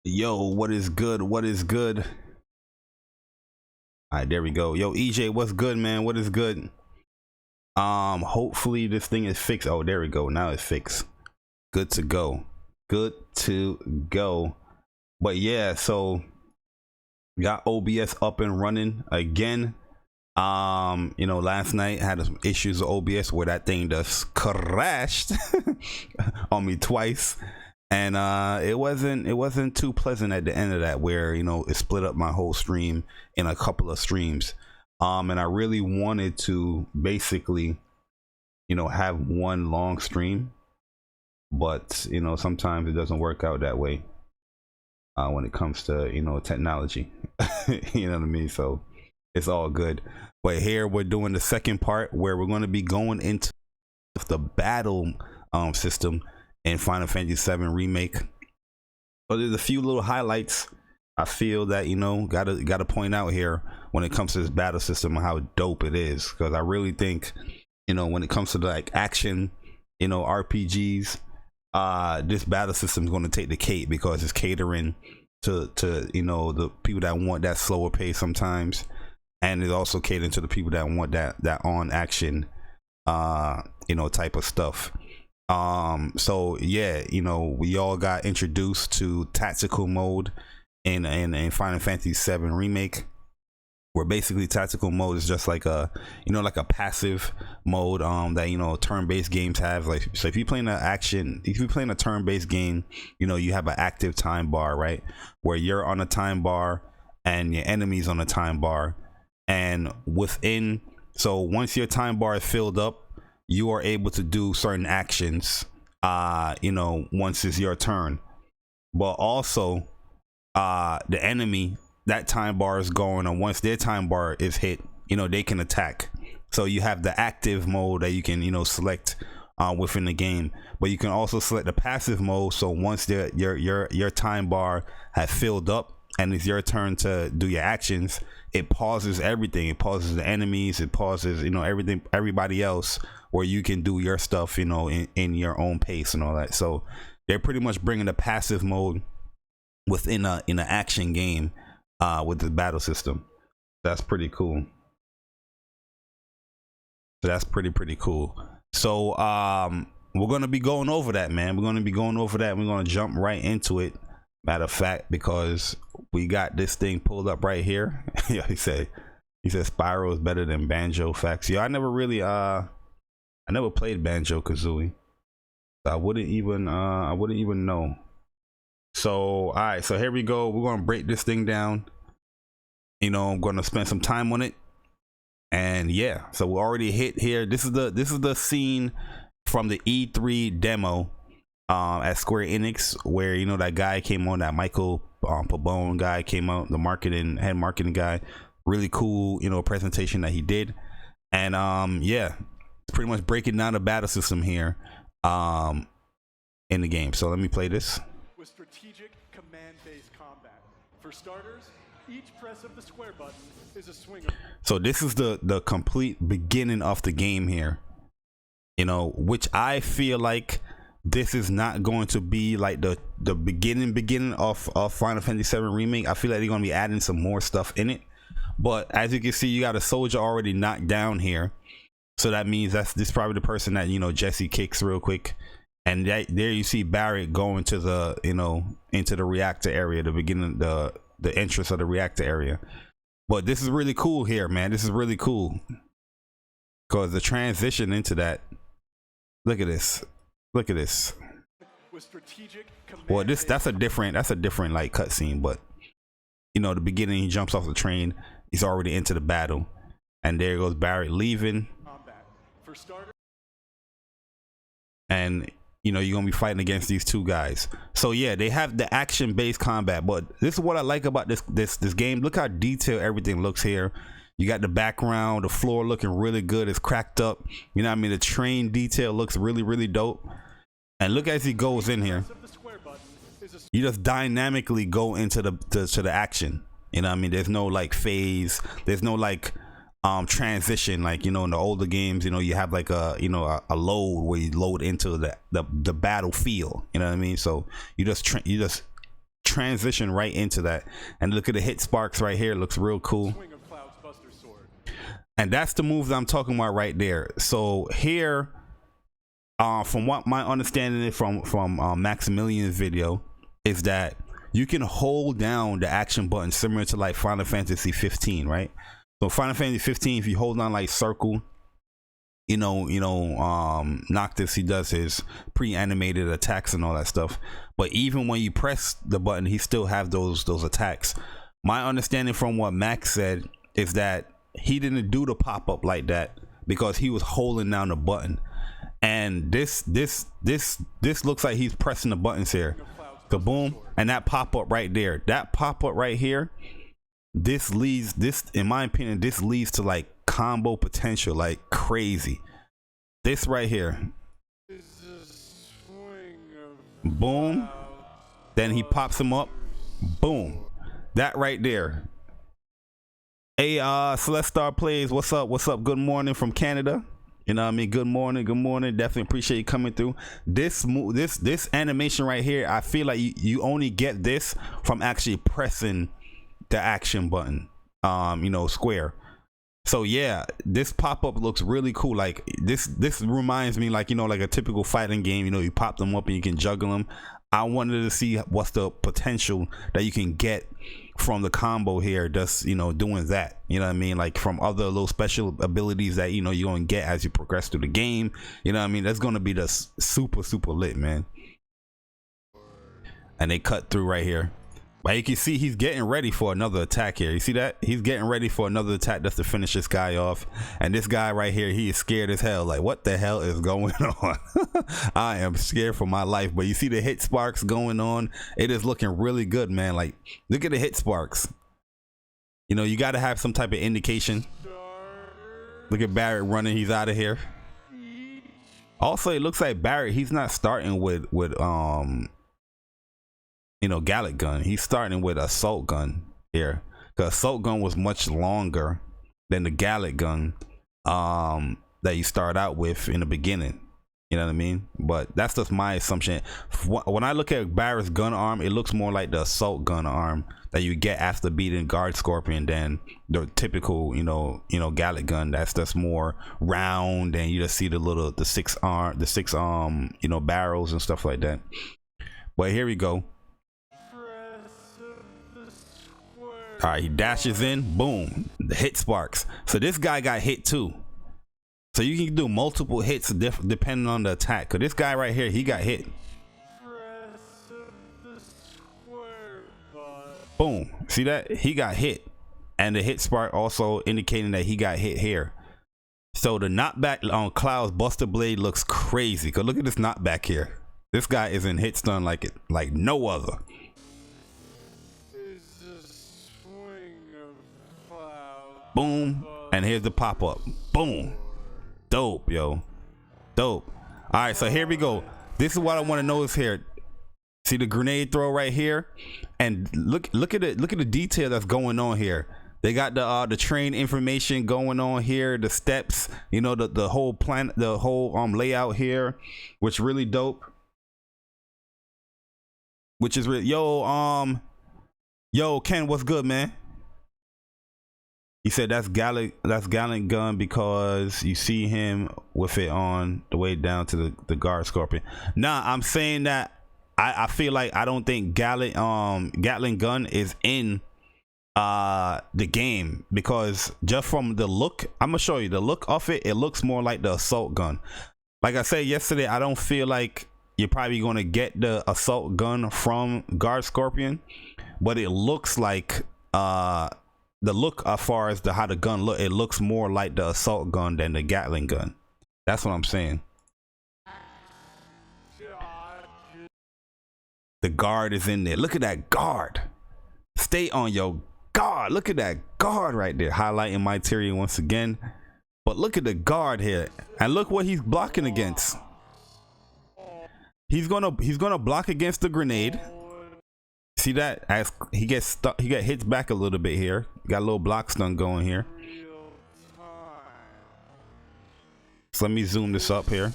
Yo, what is good? What is good? All right, there we go. Yo, EJ, what's good, man? What is good? Hopefully this thing is fixed. Oh, there we go. Now it's fixed. Good to go. Good to go. But yeah, so got OBS up and running again. Last night had some issues with OBS where that thing just crashed on me twice. And it wasn't too pleasant at the end of that, where it split up my whole stream in a couple of streams. And I really wanted to basically have one long stream, but sometimes it doesn't work out that way when it comes to technology. You know what I mean? So it's all good. But here we're doing the second part where we're going to be going into the battle system in Final Fantasy VII Remake. So there's a few little highlights I feel that gotta point out here when it comes to this battle system and how dope it is, because I really think when it comes to like action RPGs, this battle system is going to take the cake, because it's catering to the people that want that slower pace sometimes, and it's also catering to the people that want that on action type of stuff. So yeah, we all got introduced to tactical mode in Final Fantasy VII Remake, where basically tactical mode is just like a like a passive mode that turn-based games have. Like, so if you're playing a turn-based game, you have an active time bar, right, where you're on a time bar and your enemy's on a time bar, and so once your time bar is filled up, you are able to do certain actions once it's your turn. But also the enemy, that time bar is going, and once their time bar is hit, they can attack. So you have the active mode that you can select within the game, but you can also select the passive mode. So once your time bar has filled up and it's your turn to do your actions, it pauses everything. It pauses the enemies, it pauses everybody else, where you can do your stuff in your own pace and all that. So they're pretty much bringing the passive mode within an action game with the battle system. That's pretty cool. So that's pretty cool. So we're gonna be going over that, man. We're gonna be going over that. We're gonna jump right into it, matter of fact, because we got this thing pulled up right here. Yeah, he said Spyro is better than Banjo. Facts. Yeah, I never played Banjo Kazooie, so I wouldn't even know. So all right, so here we go. We're gonna break this thing down. I'm gonna spend some time on it, and yeah, so we already hit here. This is the scene from the E3 demo at Square Enix, where that guy came on, that Michael Pabon guy came out, the head marketing guy. Really cool presentation that he did. And yeah, it's pretty much breaking down the battle system here in the game. So let me play this. With strategic command-based combat. For starters, each press of the square button is a swing. So this is the complete beginning of the game here, which I feel like this is not going to be like the beginning of Final Fantasy VII Remake. I feel like they're going to be adding some more stuff in it. But as you can see, you got a soldier already knocked down here, so that means this is probably the person that Jesse kicks real quick. And there you see Barrett going to the into the reactor area, the beginning, the entrance of the reactor area. But this is really cool here, man. This is really cool, because the transition into that, look at this. With strategic well, that's a different like cutscene, but the beginning, he jumps off the train, he's already into the battle, and there goes Barrett leaving. For starters. And you're gonna be fighting against these two guys. So yeah, they have the action-based combat, but this is what I like about this game. Look how detailed everything looks here. You got the background, the floor looking really good. It's cracked up. You know what I mean? The train detail looks really dope. And look, as he goes in here, you just dynamically go into the action. You know what I mean? There's no like phase. There's no like transition, like in the older games. You have like a load where you load into the battlefield. You know what I mean? So you just transition right into that. And look at the hit sparks right here. It looks real cool. Swing of Cloud's Buster Sword. And that's the move that I'm talking about right there. So here, from what my understanding is from Maximilian's video, is that you can hold down the action button similar to like Final Fantasy 15, right? So Final Fantasy 15, if you hold on like circle, Noctis, he does his pre-animated attacks and all that stuff. But even when you press the button, he still have those attacks. My understanding from what Max said is that he didn't do the pop-up like that because he was holding down the button. And this looks like he's pressing the buttons here. The boom, and that pop-up right there. That pop-up right here, this in my opinion, this leads to like combo potential like crazy. This right here, boom, then he pops him up, boom, that right there. Hey, Celestar Plays, what's up, good morning from Canada. You know what I mean? Good morning. Definitely appreciate you coming through. This animation right here, I feel like you only get this from actually pressing the action button, square. So yeah, this pop-up looks really cool. Like this reminds me like like a typical fighting game. You pop them up and you can juggle them. I wanted to see what's the potential that you can get from the combo here, just doing that. You know what I mean? Like from other little special abilities that you're gonna get as you progress through the game. You know what I mean? That's gonna be just super lit, man. And they cut through right here. But you can see he's getting ready for another attack here. You see that? He's getting ready for another attack just to finish this guy off. And this guy right here, he is scared as hell. Like, what the hell is going on? I am scared for my life. But you see the hit sparks going on. It is looking really good, man. Like, look at the hit sparks. You got to have some type of indication. Look at Barrett running. He's out of here. Also, it looks like Barrett, he's not starting with Gallic gun. He's starting with assault gun here, because assault gun was much longer than the Gallic gun that you start out with in the beginning. You know what I mean? But that's just my assumption. When I look at Barrett's gun arm, it looks more like the assault gun arm that you get after beating Guard Scorpion than the typical Gallic gun. That's just more round, and you just see the six barrels and stuff like that. But here we go. All right, he dashes in, boom, the hit sparks. So this guy got hit too. So you can do multiple hits depending on the attack. Cause this guy right here, he got hit. Boom, see that? He got hit. And the hit spark also indicating that he got hit here. So the knockback on Cloud's Buster Blade looks crazy. Cause look at this knockback here. This guy is in hit stun like no other. Boom, and here's the pop-up. Boom. Dope, yo. Dope. All right, so here we go. This is what I want to notice here. See the grenade throw right here, and look at it. Look at the detail that's going on here. They got the train information going on here, the steps, the whole plan, the whole layout here, which really dope. Which is really yo Ken, what's good, man? He said that's Gallic gun because you see him with it on the way down to the Guard Scorpion. Nah, I'm saying that I feel like I don't think Gatling gun is in the game, because just from the look, I'm gonna show you the look of it. It looks more like the assault gun. Like I said yesterday, I don't feel like you're probably gonna get the assault gun from Guard Scorpion, but it looks like the look as far as how the gun look, it looks more like the assault gun than the Gatling gun. That's what I'm saying. The guard is in there. Look at that guard. Stay on your guard. Look at that guard right there, highlighting my Tyrion once again. But look at the guard here, and look what he's blocking against. He's gonna block against the grenade. See that? As he gets stuck, he got hits back a little bit here. Got a little block stun going here. So let me zoom this up here.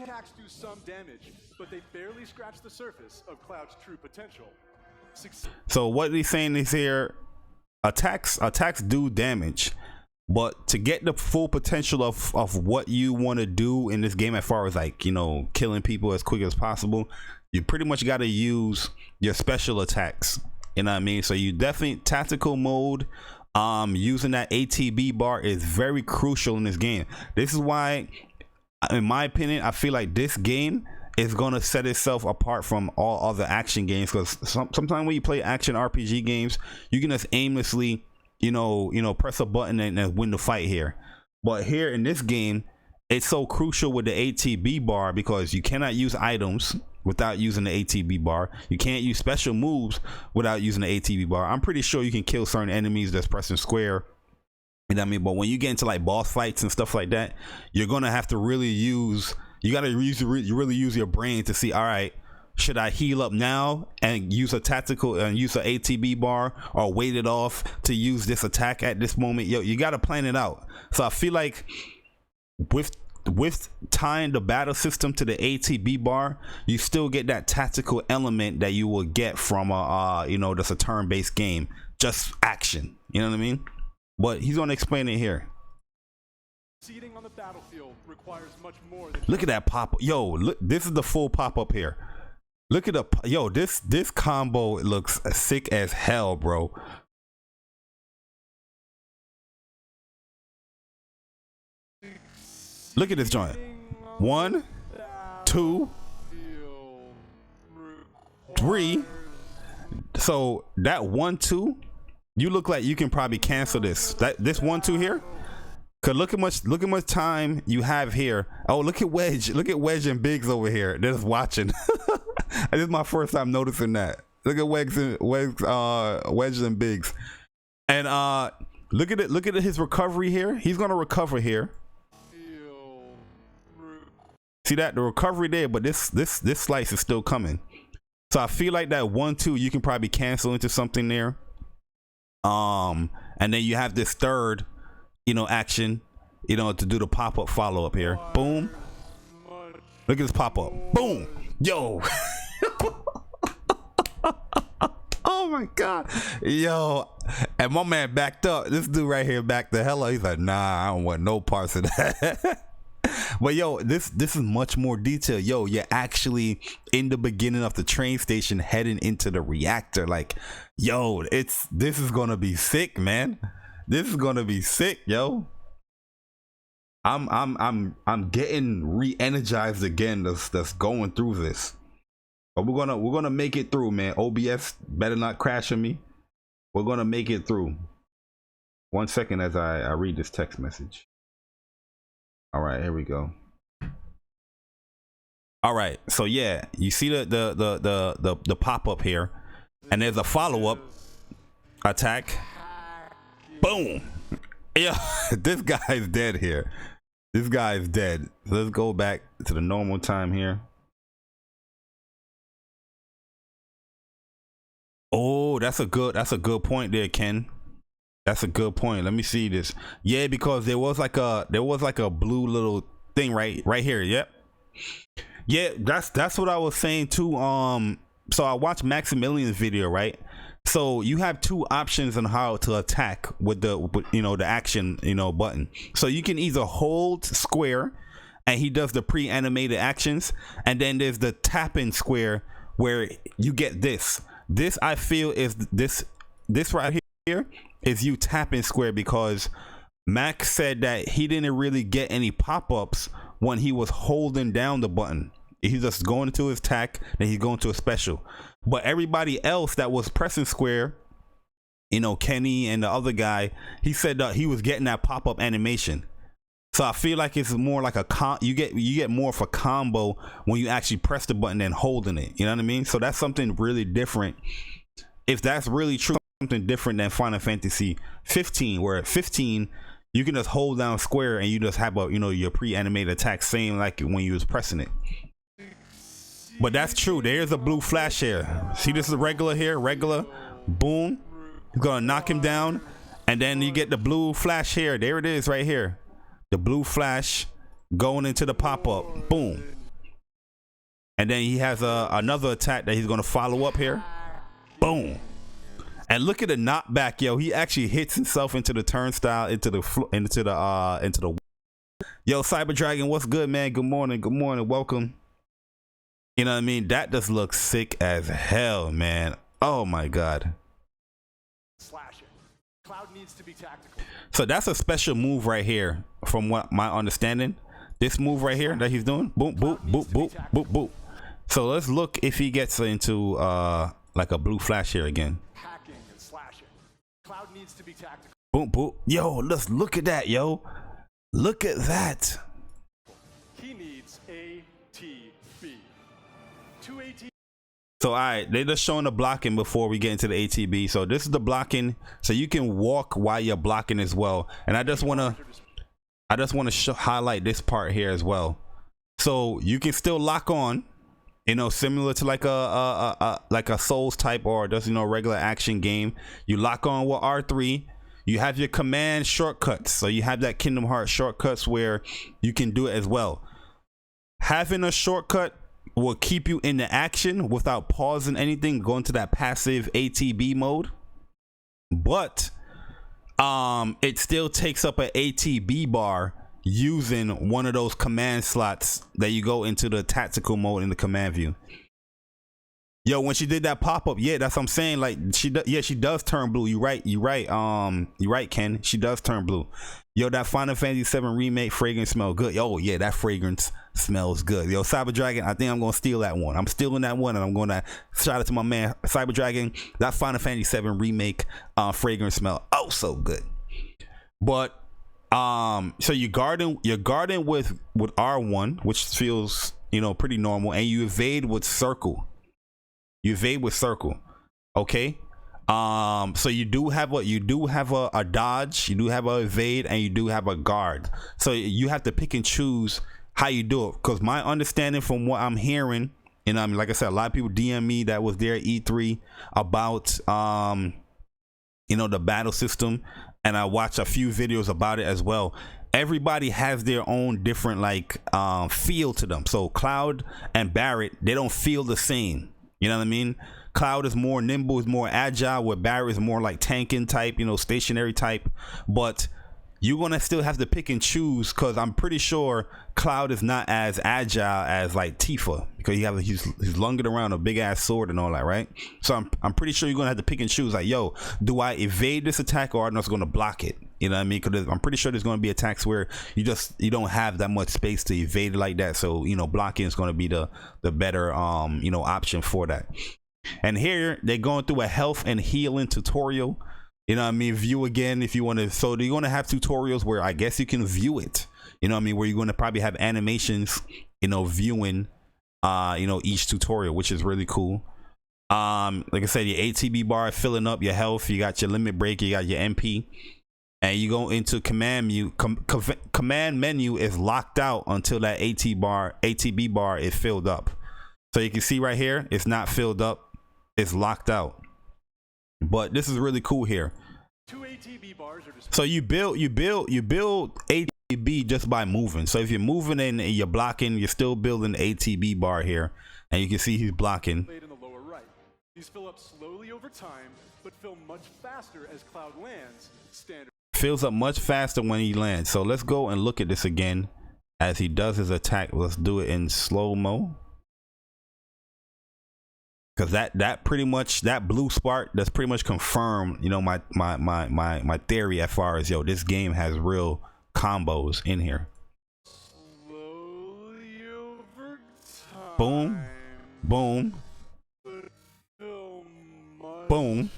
Attacks do some damage, but they barely scratch the surface of Cloud's true potential. So what he's saying is here, attacks do damage, but to get the full potential of what you want to do in this game, as far as like, you know, killing people as quick as possible, you pretty much got to use your special attacks. You know what I mean? So you definitely, tactical mode, using that ATB bar is very crucial in this game. This is why, in my opinion, I feel like this game is going to set itself apart from all other action games, because sometimes when you play action RPG games, you can just aimlessly, you know, press a button and win the fight here. But here in this game, it's so crucial with the ATB bar, because you cannot use items without using the ATB bar. You can't use special moves without using the ATB bar. I'm pretty sure you can kill certain enemies that's pressing square, you know what I mean? But when you get into like boss fights and stuff like that, you're gonna have to really use, you gotta really use your brain to see, all right, should I heal up now and use a tactical and use an ATB bar, or wait it off to use this attack at this moment? Yo, you gotta plan it out. So I feel like with tying the battle system to the ATB bar, you still get that tactical element that you will get from a you know, just a turn-based game, just action, you know what I mean? But he's gonna explain it here. Succeeding on the battlefield requires much more than look at that pop. Yo, look, this is the full pop-up here. Look at the, yo, this combo looks sick as hell, bro. Look at this joint. 1, 2, 3. So that 1, 2, you look like you can probably cancel this. This 1, 2 here. Cause look how much time you have here. Oh, look at Wedge. Look at Wedge and Biggs over here. They're just watching. This is my first time noticing that. Look at Wedge and Biggs. And look at his recovery here. He's gonna recover here. See that, the recovery there, but this slice is still coming. So I feel like that 1, 2 you can probably cancel into something there. And then you have this third, you know, action, you know, to do the pop-up follow-up here. Boom. Look at this pop-up. Boom. Yo. Oh my god. Yo. And my man backed up. This dude right here backed the hell up. He's like, nah, I don't want no parts of that. But yo, this is much more detailed. Yo, you're actually in the beginning of the train station heading into the reactor. Like, yo, this is gonna be sick, man. This is gonna be sick, yo. I'm getting re-energized again. That's going through this. But we're gonna make it through, man. OBS better not crash on me. We're gonna make it through. 1 second as I read this text message. All right, here we go. All right, so yeah, you see the pop-up here, and there's a follow-up attack. Boom. Yeah, this guy is dead here. This guy is dead. So let's go back to the normal time here. Oh, that's a good point there, Ken. That's a good point. Let me see this. Yeah, because there was like a blue little thing right here. Yep. Yeah, that's what I was saying too. So I watched Maximilian's video, right? So you have two options on how to attack with the action, button. So you can either hold square and he does the pre-animated actions, and then there's the tapping square where you get this. This I feel is this right here is you tapping square, because Max said that he didn't really get any pop-ups when he was holding down the button. He's just going into his tack, then he's going to a special. But everybody else that was pressing square, Kenny and the other guy, he said that he was getting that pop-up animation. So I feel like it's more like you get more of a combo when you actually press the button than holding it. You know what I mean? So that's something really different. If that's really true, something different than Final Fantasy 15, where at 15 you can just hold down square and you just have your pre-animated attack, same like when you was pressing it. But that's true. There's a blue flash here. See, this is regular here, regular. Boom. You're gonna knock him down, and then you get the blue flash here. There it is right here. The blue flash going into the pop-up. Boom. And then he has another attack that he's gonna follow up here. Boom. And look at the knockback, yo. He actually hits himself into the turnstile, into the Yo, Cyber Dragon, what's good, man? Good morning, welcome. You know what I mean? That just looks sick as hell, man. Oh my god. Slashing. Cloud needs to be tactical. So that's a special move right here, from what my understanding. This move right here that he's doing, boop, boop, boop, boop, boop, boop. So let's look if he gets into like a blue flash here again. Hacking and slashing. Cloud needs to be tactical. Boom, boom. Yo, let's look at that, yo. Look at that. He needs ATB. 2 ATB. So all right, they're just showing the blocking before we get into the ATB. So this is the blocking, so you can walk while you're blocking as well. And I just wanna highlight this part here as well. So you can still lock on, you know, similar to like a Souls type or just, you know, regular action game. You lock on with R3. You have your command shortcuts. So you have that Kingdom Hearts shortcuts where you can do it as well. Having a shortcut will keep you in the action without pausing anything, going to that passive ATB mode. But it still takes up an ATB bar using one of those command slots that you go into the tactical mode in the command view. Yo, when she did that pop-up, yeah, that's what I'm saying. Like she does turn blue. You right, Ken. She does turn blue. Yo, that Final Fantasy 7 remake fragrance smell good. Oh yeah, that fragrance smells good. Yo, Cyber Dragon, I think I'm gonna steal that one. I'm stealing that one, and I'm gonna shout out to my man Cyber Dragon. That Final Fantasy 7 remake fragrance smell oh so good. But so you're guarding with R1, which feels, you know, pretty normal, and you evade with circle. Okay. So you do have a dodge, you do have a evade, and you do have a guard. So you have to pick and choose how you do it, because my understanding from what I'm hearing, and I mean, like I said, a lot of people DM me that was there at E3 about you know, the battle system, and I watched a few videos about it as well. Everybody has their own different like feel to them. So Cloud and Barrett, they don't feel the same. You know what I mean? Cloud is more nimble, is more agile, where Barrett is more like tanking type, you know, stationary type. But you're gonna still have to pick and choose, because I'm pretty sure Cloud is not as agile as like Tifa, because he's lunging around a big ass sword and all that, right? So I'm pretty sure you're gonna have to pick and choose, like, yo, do I evade this attack or am I just gonna block it? You know what I mean? Because I'm pretty sure there's gonna be attacks where you don't have that much space to evade it like that. So, you know, blocking is gonna be the better you know, option for that. And here they're going through a health and healing tutorial. You know what I mean? View again if you want to. So you're going to have tutorials where I guess you can view it. You know what I mean? Where you're going to probably have animations, you know, viewing, you know, each tutorial, which is really cool. Like I said, your ATB bar is filling up, your health. You got your limit break. You got your MP. And you go into command menu. Command menu is locked out until that ATB bar is filled up. So you can see right here, it's not filled up. It's locked out. But this is really cool here. 2 ATB bars are so you build ATB just by moving. So if you're moving and you're blocking, you're still building the ATB bar here, and you can see he's blocking. In the lower right. These fill up slowly over time, but fill much faster as Cloud lands. Standard fills up much faster when he lands. So let's go and look at this again as he does his attack. Let's do it in slow-mo. Because that pretty much, that blue spark, that's pretty much confirmed, you know, my theory as far as, yo, this game has real combos in here. slowly over time. Boom, boom, Fill much boom,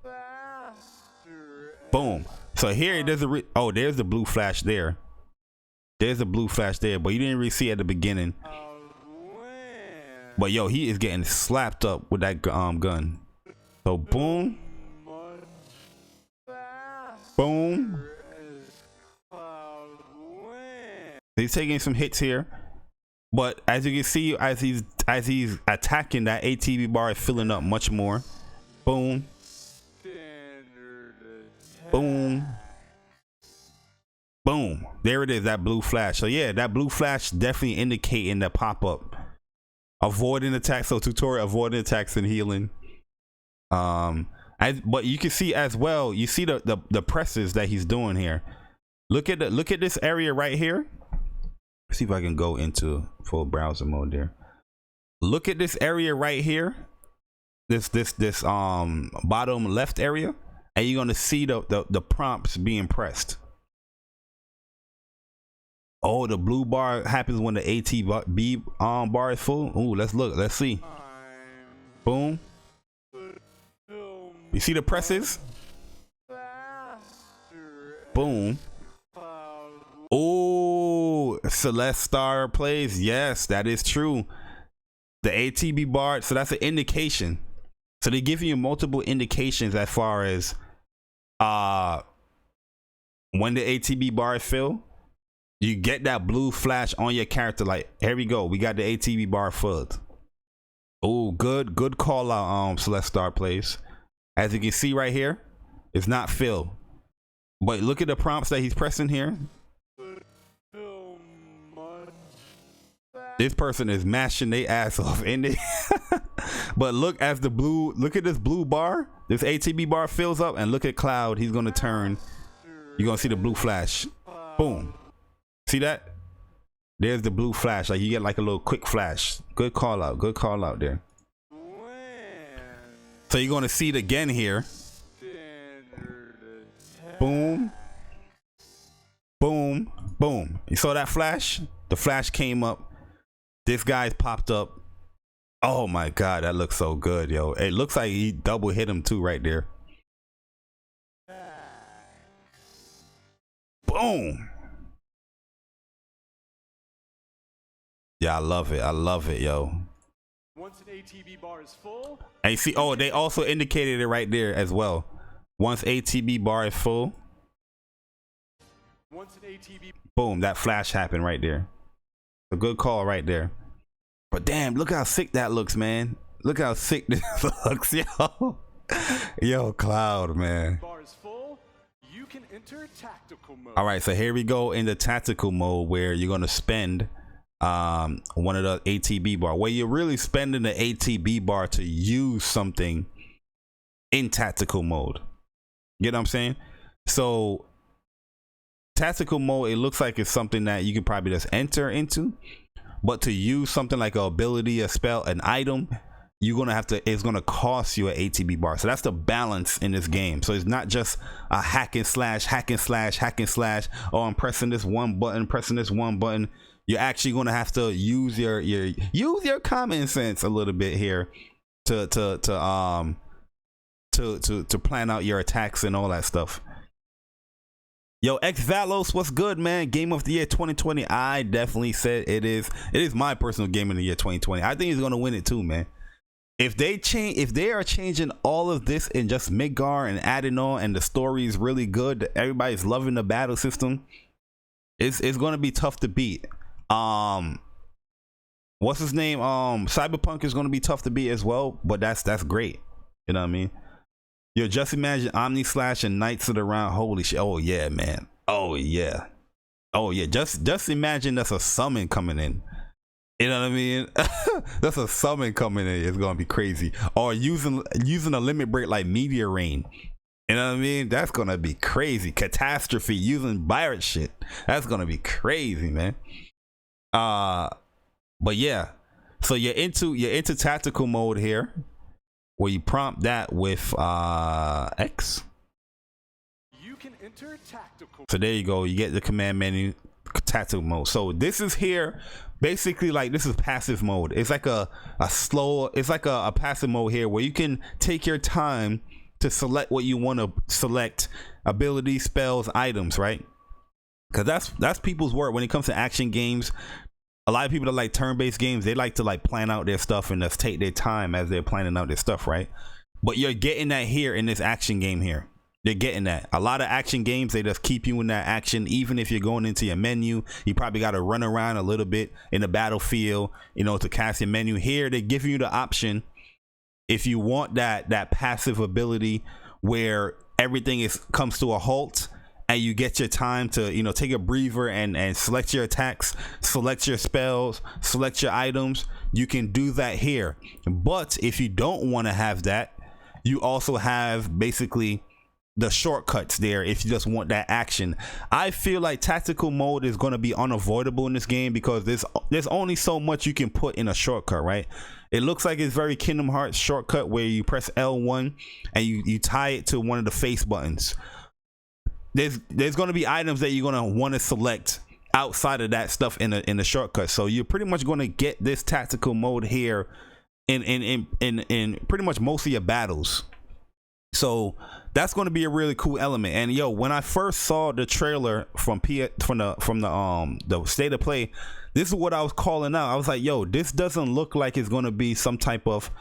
faster boom. So here there's there's the blue flash there. There's the blue flash there, but you didn't really see it at the beginning. But yo, he is getting slapped up with that gun. So boom, boom. He's taking some hits here, but as you can see, as he's attacking, that ATB bar is filling up much more. Boom, boom, boom. There it is, that blue flash. So yeah, that blue flash definitely indicating the pop up. avoiding attacks. So tutorial, avoiding attacks and healing. But you can see as well, you see the presses that he's doing here. Look at this area right here. Let's see if I can go into full browser mode there. Look at this area right here. This bottom left area, and you're gonna see the prompts being pressed. Oh, the blue bar happens when the ATB bar is full. Ooh, let's look. Let's see. Boom. You see the presses? Boom. Oh, Celeste Star plays. Yes, that is true. The ATB bar. So that's an indication. So they give you multiple indications as far as when the ATB bar is filled. You get that blue flash on your character. Like, here we go. We got the ATB bar filled. Oh, good call out, Celeste Star plays. As you can see right here, it's not filled. But look at the prompts that he's pressing here. This person is mashing their ass off in it. But look at this blue bar. This ATB bar fills up, and look at Cloud. He's gonna turn. You're gonna see the blue flash. Boom. See that? There's the blue flash. Like, you get like a little quick flash. Good call out. Good call out there. So you're gonna see it again here. Boom. Boom. Boom. You saw that flash? The flash came up. This guy's popped up. Oh my God, that looks so good, yo. It looks like he double hit him too right there. Boom. Yeah, I love it. I love it, yo. Once an ATB bar is full. And you see, oh, they also indicated it right there as well. Once ATB bar is full. Once an ATB. Boom, that flash happened right there. A good call right there. But damn, look how sick that looks, man. Look how sick this looks, yo. Yo, Cloud, man. Bar is full. You can enter tactical mode. All right, so here we go in the tactical mode where you're gonna spend one of the ATB bar, where you're really spending the ATB bar to use something in tactical mode. You know what I'm saying? So tactical mode, it looks like it's something that you can probably just enter into, but to use something like a ability, a spell, an item, you're gonna have to, it's gonna cost you an ATB bar. So that's the balance in this game. So it's not just a hack and slash. Oh, I'm pressing this one button, You're actually gonna have to use your common sense a little bit here to plan out your attacks and all that stuff. Yo, X Valos, what's good, man? Game of the year 2020. I definitely said it is my personal game of the year 2020. I think he's gonna win it too, man. If they are changing all of this in just Midgar and adding on, and the story is really good, everybody's loving the battle system, it's gonna be tough to beat. What's his name? Cyberpunk is gonna be tough to beat as well, but that's great. You know what I mean? Yo, just imagine Omni Slash and Knights of the Round. Holy shit! Oh yeah, man. Oh yeah. Oh yeah. Just imagine that's a summon coming in. You know what I mean? That's a summon coming in. It's gonna be crazy. Or using a limit break like Meteor Rain. You know what I mean? That's gonna be crazy. Catastrophe using pirate shit. That's gonna be crazy, man. But yeah. So you're into tactical mode here, where you prompt that with X. You can enter tactical. So there you go. You get the command menu, tactical mode. So this is here. Basically, like, this is passive mode. It's like a passive mode here where you can take your time to select what you want to select, abilities, spells, items, right? Because that's people's work when it comes to action games. A lot of people that like turn-based games, they like to like plan out their stuff and just take their time as they're planning out their stuff, right? But you're getting that here in this action game here. You're getting that. A lot of action games, they just keep you in that action. Even if you're going into your menu, you probably got to run around a little bit in the battlefield, you know, to cast your menu. Here, they give you the option, if you want that passive ability where everything comes to a halt and you get your time to, you know, take a breather and select your attacks, select your spells, select your items, you can do that here. But if you don't want to have that, you also have basically the shortcuts there if you just want that action. I feel like tactical mode is going to be unavoidable in this game because there's only so much you can put in a shortcut, right? It looks like it's very Kingdom Hearts shortcut where you press L1 and you tie it to one of the face buttons. There's going to be items that you're going to want to select outside of that stuff in the shortcut. So you're pretty much going to get this tactical mode here in pretty much most of your battles. So that's going to be a really cool element. And yo, when I first saw the trailer from the state of play, this is what I was calling out. I was like, yo, this doesn't look like it's going to be some type of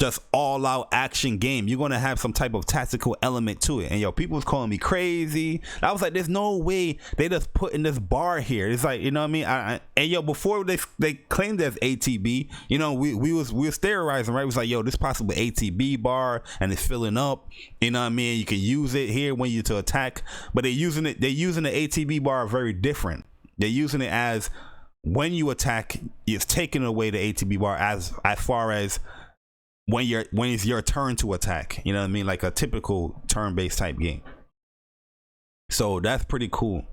just all out action game. You're going to have some type of tactical element to it. And yo, people was calling me crazy. I was like, there's no way they just put in this bar here. It's like, you know what I mean? And yo, before they claimed as ATB, you know, we was theorizing, right? It was like, yo, this possible ATB bar and it's filling up, you know what I mean? You can use it here when you to attack, but they're using the ATB bar very different. They're using it as when you attack, it's taking away the ATB bar as far as when it's your turn to attack, you know what I mean, like a typical turn-based type game. So that's pretty cool.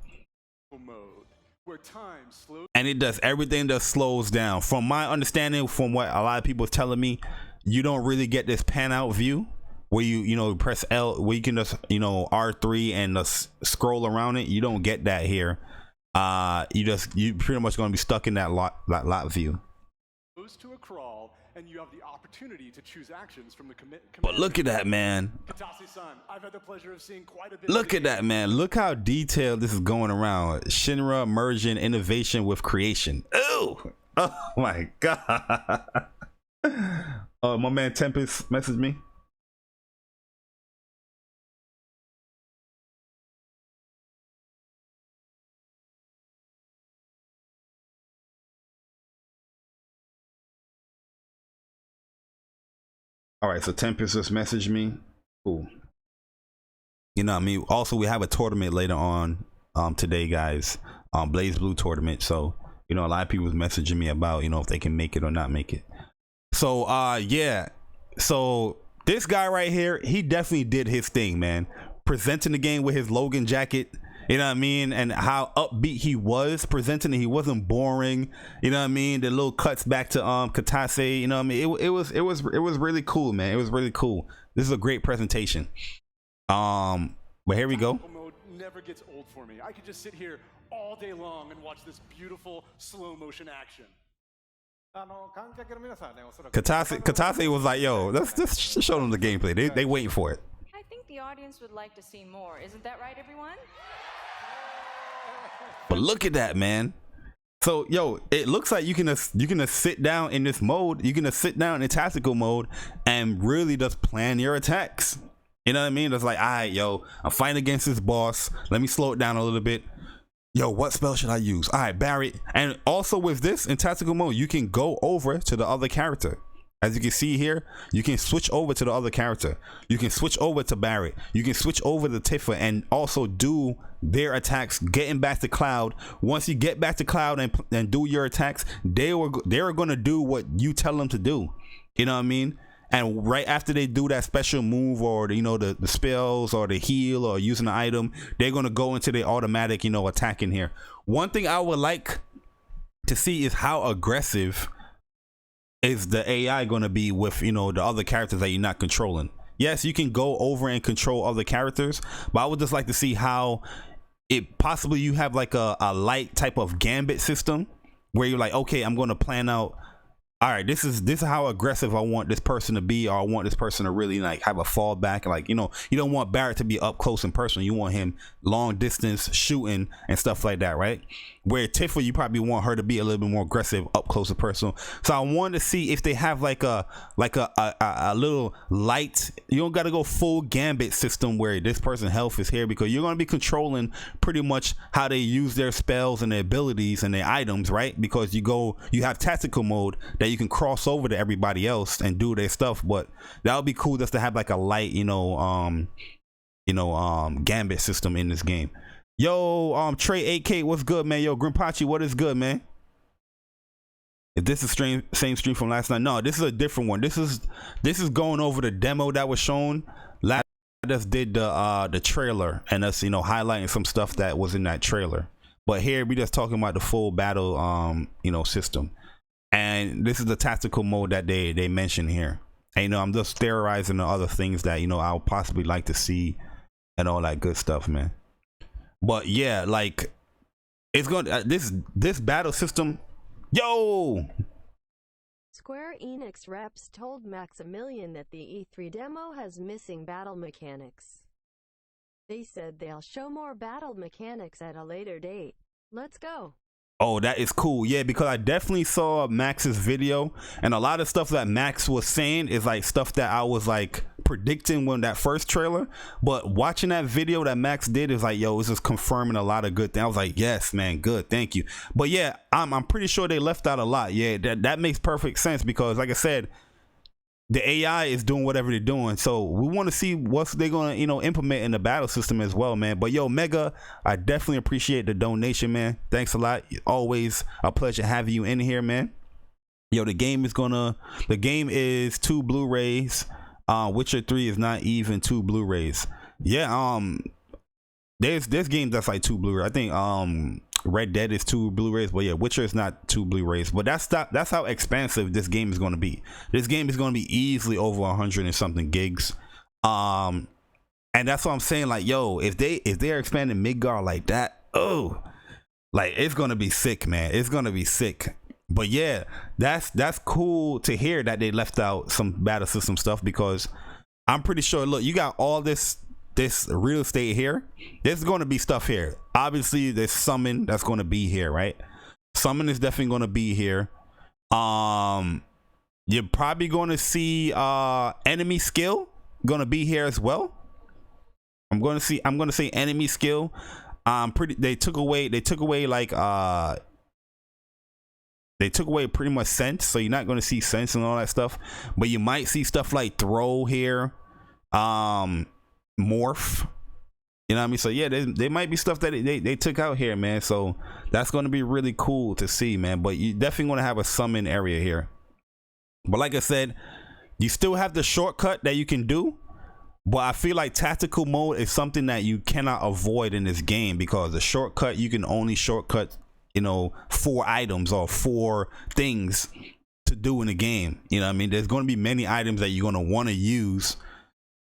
And it does everything that slows down. From my understanding, from what a lot of people are telling me, you don't really get this pan out view where you know press L, where you can just, you know, R3 and just scroll around it. You don't get that here. You pretty much going to be stuck in that lot view. Goes to a crawl, and you have the opportunity to choose actions from the But look at that, man. Katase-san, I've had the pleasure of seeing quite a bit. Look at that, man. Look how detailed this is going around. Shinra merging innovation with creation. Ooh. Oh my god. My man Tempest messaged me. All right, so Tempest just messaged me. Cool. You know what I mean? Also, we have a tournament later on today, guys. Blaze Blue tournament. So, you know, a lot of people was messaging me about, you know, if they can make it or not make it. So, yeah. So, this guy right here, he definitely did his thing, man. Presenting the game with his Logan jacket. You know what I mean? And how upbeat he was presenting it. He wasn't boring. You know what I mean? The little cuts back to Katase. You know what I mean? It was really cool, man. It was really cool. This is a great presentation. But here we go. Mode never gets old for me. I could just sit here all day long and watch this beautiful slow motion action. Katase was like, yo, let's just show them the gameplay. They waiting for it. I think the audience would like to see more. Isn't that right, everyone? But look at that, man. So, yo, it looks like you can just sit down in this mode. You can just sit down in tactical mode and really just plan your attacks. You know what I mean? It's like, all right, yo, I'm fighting against this boss. Let me slow it down a little bit. Yo, what spell should I use? All right, Barry. And also with this in tactical mode, you can go over to the other character. As you can see here, you can switch over to the other character. You can switch over to Barrett. You can switch over to Tifa and also do their attacks, getting back to Cloud. Once you get back to Cloud and do your attacks, they're going to do what you tell them to do. You know what I mean? And right after they do that special move or the spells or the heal or using the item, they're going to go into the automatic, attack in here. One thing I would like to see is how aggressive is the AI going to be with, the other characters that you're not controlling. Yes, you can go over and control other characters, but I would just like to see how it possibly you have like a light type of gambit system where you're like, okay, I'm going to plan out, all right, this is how aggressive I want this person to be, or I want this person to really like have a fallback. Like, you don't want Barrett to be up close and personal. You want him long distance shooting and stuff like that, right? Where Tifa, you probably want her to be a little bit more aggressive, up close and personal. So I wanted to see if they have like a little light. You don't got to go full gambit system where this person's health is here, because you're going to be controlling pretty much how they use their spells and their abilities and their items, right? Because you have tactical mode that you can cross over to everybody else and do their stuff. But that would be cool just to have like a light, gambit system in this game. Yo, Trey 8K, what's good, man? Yo, Grimpachi, what is good, man? If this is same stream from last night, no, this is a different one. This is going over the demo that was shown. Last just did the trailer and us, you know, highlighting some stuff that was in that trailer. But here we just talking about the full battle, you know, system. And this is the tactical mode that they mention here. And, you know, I'm just theorizing the other things that, you know, I'll possibly like to see and all that good stuff, man. But yeah, like it's going to this battle system. Yo, Square Enix reps told Maximilian that the E3 demo has missing battle mechanics. They said they'll show more battle mechanics at a later date. Let's go. Oh, that is cool. Yeah, because I definitely saw Max's video, and a lot of stuff that Max was saying is like stuff that I was like predicting when that first trailer. But watching that video that Max did is like, yo, it's just confirming a lot of good things. I was like, yes, man, good, thank you. But yeah, I'm pretty sure they left out a lot. Yeah, that makes perfect sense because, like I said, the AI is doing whatever they're doing, so we want to see what they're gonna, you know, implement in the battle system as well, man. But yo, Mega, I definitely appreciate the donation, man. Thanks a lot. Always a pleasure having you in here, man. Yo, the game is 2 Blu-rays. Witcher 3 is not even 2 Blu-rays. Yeah, there's games that's like 2 Blu-rays. I think Red Dead is 2 Blu-rays, but yeah, Witcher is not 2 Blu-rays. But that's how expansive this game is going to be. This game is going to be easily over 100 and something gigs. And that's what I'm saying. Like, yo, if they're expanding Midgar like that, oh, like it's going to be sick, man. It's going to be sick. But yeah, that's cool to hear that they left out some battle system stuff because I'm pretty sure. Look, you got all this real estate here. There's going to be stuff here. Obviously there's summon that's going to be here, right? Summon is definitely going to be here. You're probably going to see enemy skill going to be here as well. I'm going to say enemy skill. They took away pretty much sense, so you're not going to see sense and all that stuff, but you might see stuff like throw here, morph, you know what I mean? So yeah, there might be stuff that they took out here, man. So that's going to be really cool to see, man. But you definitely want to have a summon area here. But like I said, you still have the shortcut that you can do, but I feel like tactical mode is something that you cannot avoid in this game because the shortcut, you can only shortcut, you know, 4 items or 4 things to do in the game. You know what I mean? There's going to be many items that you're going to want to use,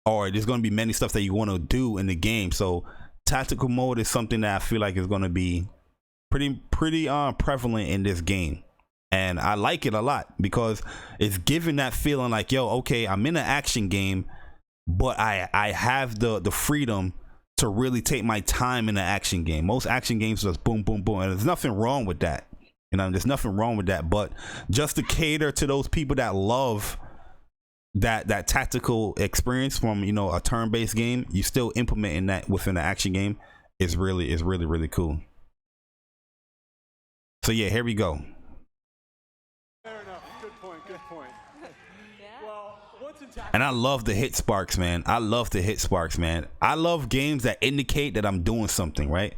or there's going to be many stuff that you want to do in the game. So tactical mode is something that I feel like is going to be pretty prevalent in this game. And I like it a lot because it's giving that feeling like, yo, okay, I'm in an action game, but I have the freedom to really take my time in an action game. Most action games just boom, boom, boom. And there's nothing wrong with that. You know, there's nothing wrong with that. But just to cater to those people that love that tactical experience from, you know, a turn-based game, you still implementing that within an action game is really cool. So yeah, here we go. Fair enough. Good point. Yeah. Well, what's in And I love the hit sparks, man. I love games that indicate that I'm doing something, right?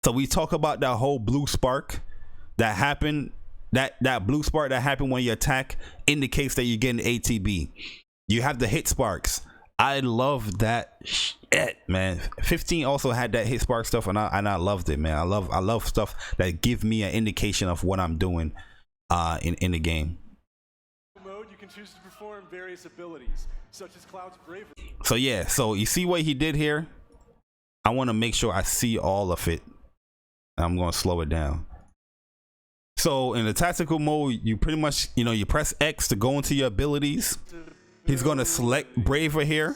So we talk about that whole blue spark that happened. That blue spark that happened when you attack indicates that you're getting ATB. You have the hit sparks. I love that shit, man. 15 also had that hit spark stuff, and I loved it, man. I love stuff that give me an indication of what I'm doing in the game. mode, you can choose to perform various abilities, such as Cloud's bravery. So yeah, so you see what he did here? I want to make sure I see all of it. I'm going to slow it down. So in the tactical mode, you pretty much, you know, you press X to go into your abilities. He's going to select Braver here.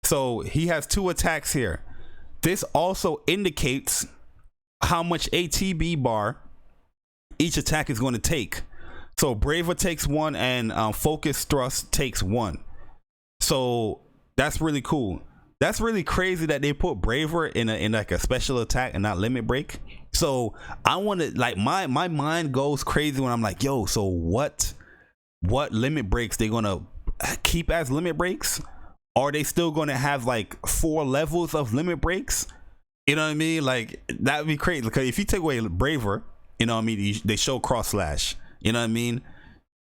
So he has 2 attacks here. This also indicates how much ATB bar each attack is going to take. So Braver takes 1 and Focus Thrust takes 1. So that's really cool. That's really crazy that they put Braver in like a special attack and not limit break. So I want to, like, my mind goes crazy when I'm like, yo, so what limit breaks they gonna keep as limit breaks? Are they still gonna have like 4 levels of limit breaks You know what I mean? Like that would be crazy. Because if you take away Braver, you know what I mean, they show cross slash. You know what I mean?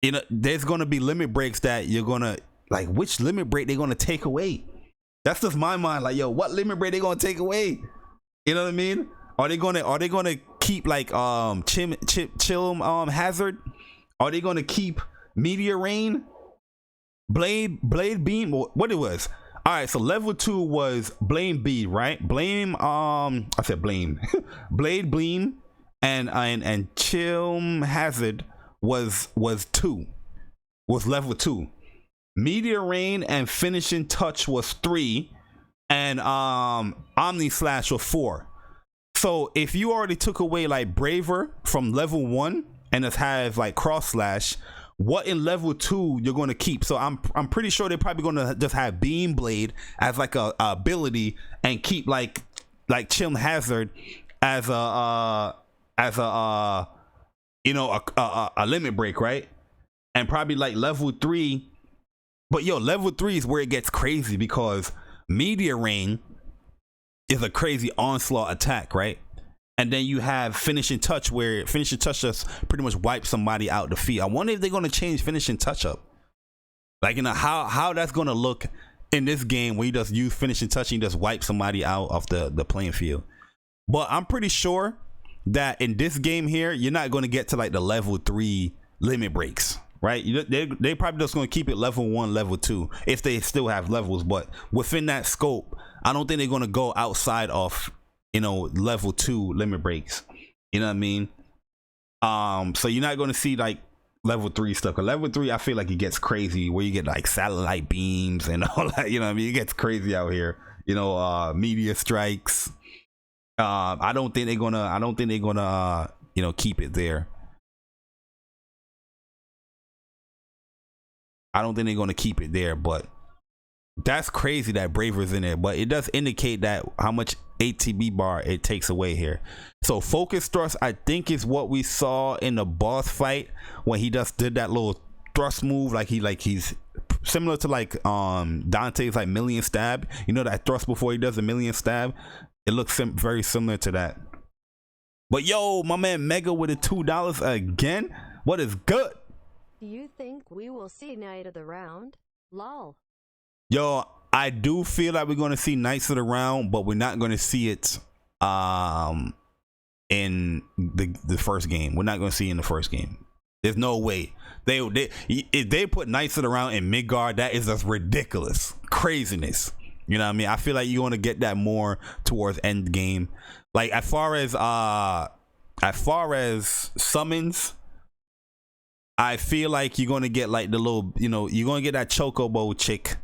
You know, there's gonna be limit breaks that you're gonna like. Which limit break they're gonna take away? That's just my mind. Like, yo, what limit break they gonna take away? You know what I mean? Are they gonna keep like chill hazard? Are they gonna keep meteor rain, blade beam? What it was? All right, so level 2 was blame bead, right? Blame I said blame blade beam and chill hazard was level 2. Meteor rain and finishing touch was 3, and omni slash was 4. So if you already took away like braver from level 1 and it has like cross slash, what in level 2 you're going to keep? So I'm pretty sure they're probably going to just have beam blade as like a ability and keep like chill hazard as a you know a limit break, right? And probably like level 3. But yo, level 3 is where it gets crazy because meteor rain is a crazy onslaught attack, right? And then you have finishing touch, where finishing touch just pretty much wipes somebody out the field. I wonder if they're going to change finishing touch up. Like, you know, how that's going to look in this game where you just use finishing touch and you just wipe somebody out of the playing field. But I'm pretty sure that in this game here, you're not going to get to like the level 3 limit breaks, right? They probably just going to keep it level 1, level 2 if they still have levels. But within that scope, I don't think they're going to go outside of, you know, level 2 limit breaks. You know what I mean? So you're not going to see like level 3 stuff. 'Cause level 3, I feel like it gets crazy where you get like satellite beams and all that. You know what I mean? It gets crazy out here. You know, meteor strikes. I don't think they're gonna you know, keep it there. I don't think they're gonna keep it there, but that's crazy that Braver's in there. But it does indicate that how much ATB bar it takes away here. So focus thrust, I think, is what we saw in the boss fight when he just did that little thrust move, like he's similar to like Dante's like million stab. You know that thrust before he does a million stab? It looks very similar to that. But yo, my man Mega with the $2 again. What is good? Do you think we will see Night of the Round? Lol. Yo, I do feel like we're going to see Knights of the Round, but we're not going to see it in the first game. We're not going to see it in the first game. There's no way. If they put Knights of the Round in Midgard, that is just ridiculous craziness. You know what I mean? I feel like you're going to get that more towards end game. Like as far as summons, I feel like you're going to get like the little, you know, you're going to get that Chocobo chick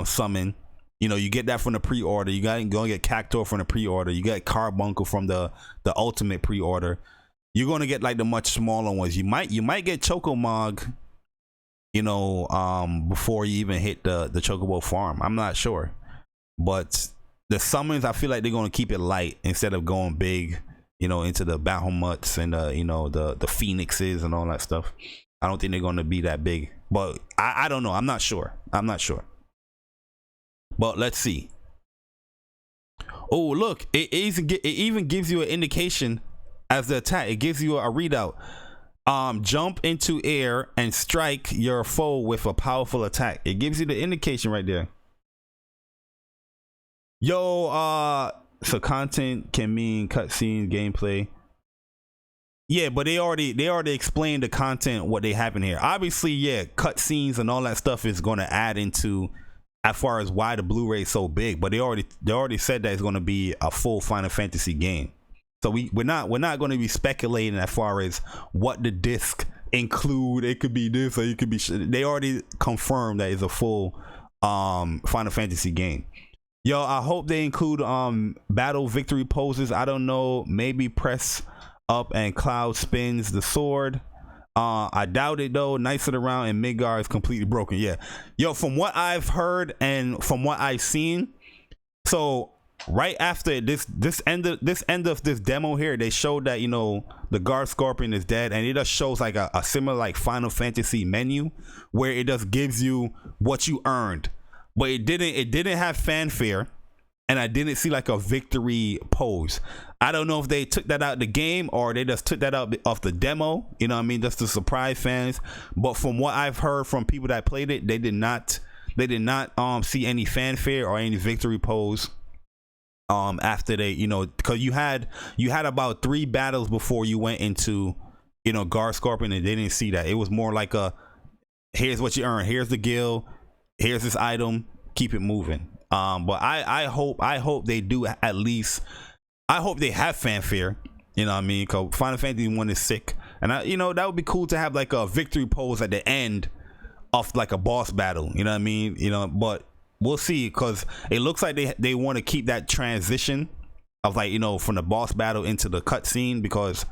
summon. You know, you get that from the pre-order. You got going to get Cactor from the pre-order. You get Carbuncle from the ultimate pre-order. You're going to get like the much smaller ones. You might get Chocomog, you know, before you even hit the Chocobo farm. I'm not sure. But the summons, I feel like they're going to keep it light instead of going big, you know, into the Bahamut's and you know, the Phoenixes and all that stuff. I don't think they're going to be that big. But I don't know. I'm not sure. But let's see. Oh, look, it even gives you an indication as the attack. It gives you a readout. Jump into air and strike your foe with a powerful attack. It gives you the indication right there. Yo, so content can mean cutscenes, gameplay. Yeah, but they already explained the content, what they have in here. Obviously, yeah, cutscenes and all that stuff is going to add into as far as why the Blu-ray is so big. But they already said that it's going to be a full Final Fantasy game. So we're not going to be speculating as far as what the disc include. It could be this or it could be. They already confirmed that it's a full Final Fantasy game. Yo, I hope they include battle victory poses. I don't know. Maybe press up and Cloud spins the sword. I doubt it though. Knights of the Round and Midgard is completely broken. Yeah. Yo, from what I've heard and from what I've seen, so right after this end of this demo here, they showed that, you know, the Guard Scorpion is dead, and it just shows like a similar like Final Fantasy menu where it just gives you what you earned. But it didn't have fanfare. and I didn't see like a victory pose. I don't know if they took that out of the game or they just took that out off the demo, you know what I mean, just to surprise fans. But from what I've heard from people that played it, they did not see any fanfare or any victory pose after they, you know, because you had about 3 battles before you went into, you know, Guard Scorpion, and they didn't see that. It was more like a, here's what you earn, here's the guild, here's this item, keep it moving. But I hope they do at least. I hope they have fanfare, you know what I mean? Because Final Fantasy 1 is sick. And, you know, that would be cool to have like a victory pose at the end of like a boss battle, you know what I mean? You know, but we'll see, because it looks like they want to keep that transition of like, you know, from the boss battle into the cutscene, because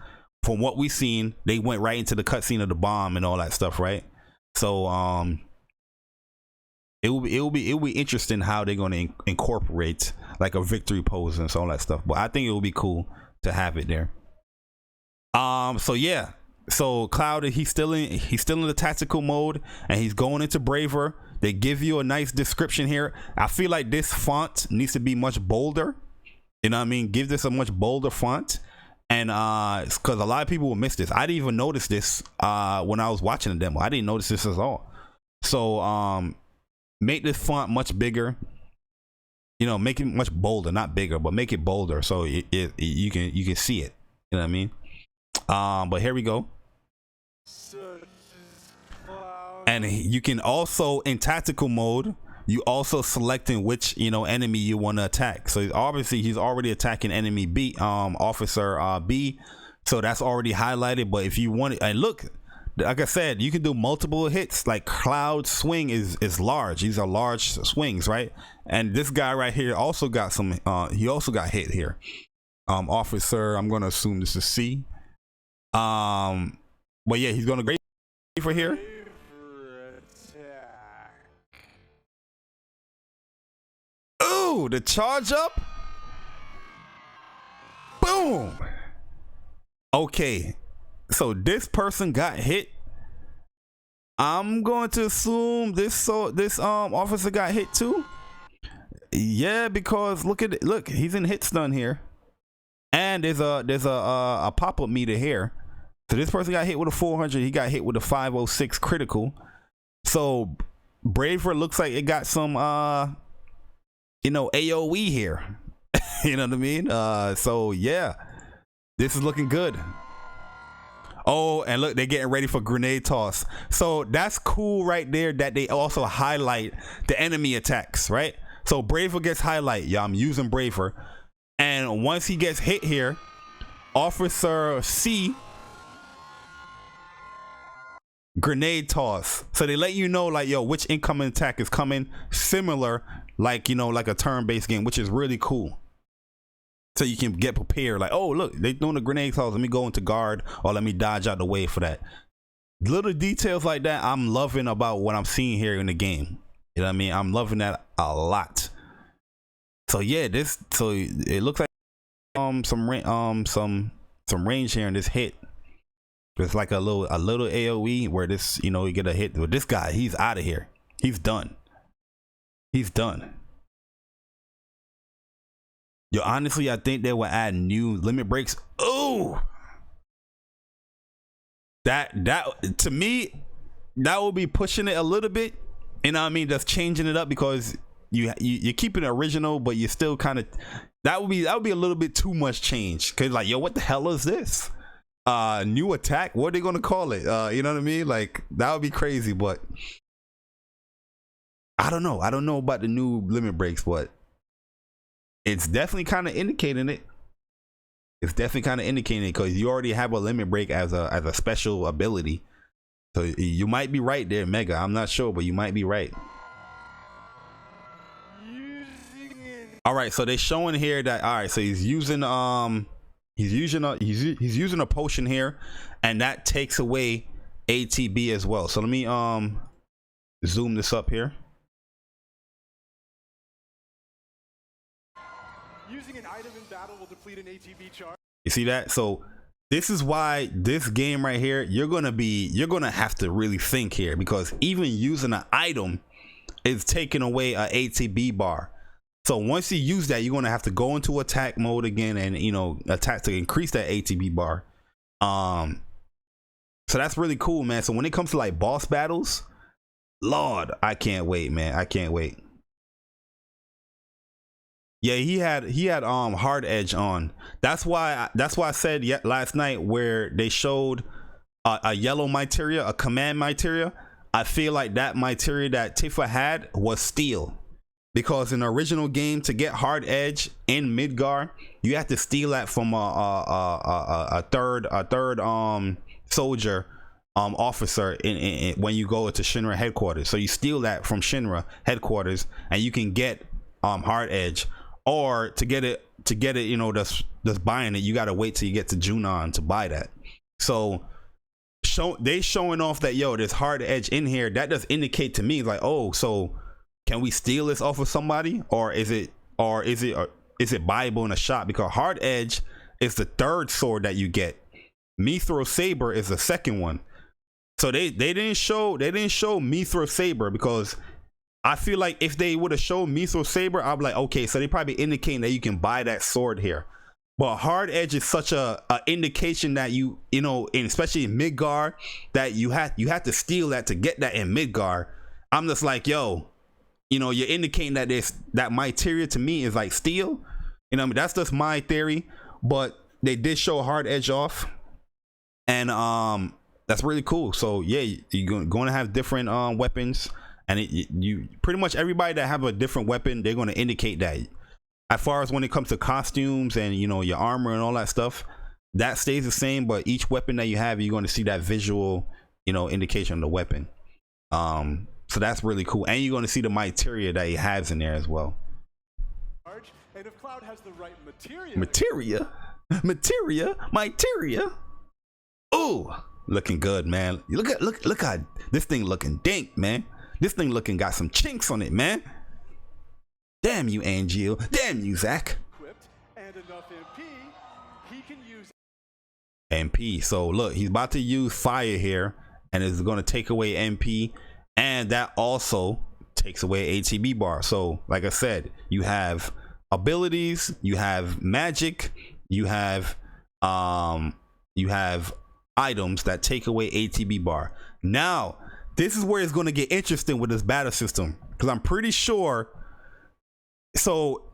from what we've seen, they went right into the cutscene of the bomb and all that stuff, right? So, it will be interesting how they're going to incorporate like a victory pose and all that stuff. But I think it will be cool to have it there. So yeah, so Cloud, he's still in the tactical mode, and he's going into Braver. They give you a nice description here. I feel like this font needs to be much bolder. You know what I mean? Give this a much bolder font. And because a lot of people will miss this. I didn't even notice this when I was watching the demo. I didn't notice this at all. So make this font much bigger, you know, make it much bolder, not bigger, but make it bolder so you can see it, you know what I mean? But here we go. And you can also, in tactical mode, you also selecting which, you know, enemy you want to attack. So obviously he's already attacking enemy B, officer B, so that's already highlighted. But if you want it, and look, like I said, you can do multiple hits. Like Cloud's swing is large. These are large swings, right? And this guy right here also got some, he also got hit here. Officer, I'm gonna assume this is C. But yeah, he's gonna great for here. Ooh, the charge up. Boom. Okay. So this person got hit. I'm going to assume this officer got hit too. Yeah, because look at it. Look, he's in hit stun here, and there's a pop-up meter here. So this person got hit with a 400. He got hit with a 506 critical. So Braver looks like it got some you know, AOE here. You know what I mean? So yeah, this is looking good. Oh, and look, they're getting ready for grenade toss. So that's cool right there, that they also highlight the enemy attacks, right? So Braver gets highlight. Yeah, I'm using Braver. And once he gets hit here, Officer C, grenade toss. So they let you know, like, yo, which incoming attack is coming, similar, like, you know, like a turn-based game, which is really cool. So you can get prepared, like, oh, look, they doing a grenade toss, let me go into guard, or let me dodge out the way for that. Little details like that I'm loving about what I'm seeing here in the game. You know what I mean? I'm loving that a lot. So yeah, so it looks like some range here in this hit. It's like a little AOE where this, you know, you get a hit with this guy. He's out of here. He's done. He's done. Yo, honestly, I think they will add new limit breaks. Oh, that to me, that will be pushing it a little bit. You know what I mean? Just changing it up, because you're keeping it original, but you're still kind of, that would be a little bit too much change. Cause like, yo, what the hell is this? New attack? What are they gonna call it? You know what I mean? Like, that would be crazy, but I don't know. I don't know about the new limit breaks, but it's definitely kind of indicating it. It's definitely kind of indicating it, because you already have a limit break as a special ability. So you might be right there, Mega. I'm not sure, but you might be right. All right, so they're showing here that, all right, so he's using a potion here, and that takes away ATB as well. So let me zoom this up here. Using an item in battle will deplete an ATB charge. You see that? So this is why this game right here, you're gonna have to really think here, because even using an item is taking away a ATB bar. So once you use that, you're going to have to go into attack mode again and, you know, attack to increase that ATB bar. So that's really cool, man. So when it comes to like boss battles, Lord, I can't wait, man. I can't wait. Yeah, he had hard edge on. That's why I said last night where they showed a yellow materia, a command materia. I feel like that materia that Tifa had was steel, because in the original game, to get hard edge in Midgar, you have to steal that from a third soldier officer when you go to Shinra headquarters. So you steal that from Shinra headquarters, and you can get hard edge. Or to get it, you know, that's buying it, you gotta wait till you get to Junon to buy that. So they showing off that, yo, there's hard edge in here. That does indicate to me like, oh, so can we steal this off of somebody, or is it buyable in a shop? Because hard edge is the third sword that you get. Mithro Saber is the second one. So they didn't show Mithro Saber, because I feel like if they would have showed Mithro Saber, I'd be like, okay, so they probably indicating that you can buy that sword here. But hard edge is such a indication that you know, especially in Midgar, that you have to steal that to get that in Midgar. I'm just like, yo, you know, you're indicating that that materia to me is like steel. You know, I mean, that's just my theory. But they did show hard edge off, and that's really cool. So yeah, you're going to have different weapons. And you pretty much everybody that have a different weapon, they're going to indicate that. As far as when it comes to costumes and, you know, your armor and all that stuff, that stays the same. But each weapon that you have, you're going to see that visual, you know, indication of the weapon. So that's really cool. And you're going to see the materia that he has in there as well. And if Cloud has the right materia. Oh, looking good, man. Look how this thing looking dank, man. This thing looking got some chinks on it, man. Damn you, Angel. Damn you, Zach. And enough MP, he can use MP. So look, he's about to use fire here, and it's going to take away MP, and that also takes away ATB bar. So like I said, you have abilities, you have magic, you have items that take away ATB bar. Now this is where it's going to get interesting with this battle system, because I'm pretty sure, so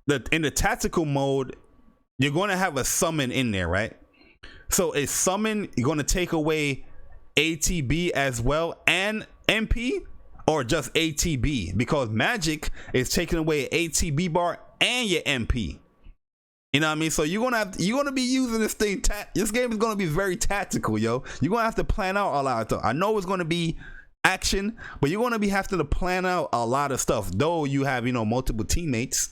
that in the tactical mode, you're going to have a summon in there, right? So is summon going to take away ATB as well and MP, or just ATB? Because magic is taking away ATB bar and your MP. You know what I mean? So you're gonna be using this thing. This game is gonna be very tactical, yo. You're gonna have to plan out a lot of stuff. I know it's gonna be action, but you're gonna be having to plan out a lot of stuff. Though you have, you know, multiple teammates,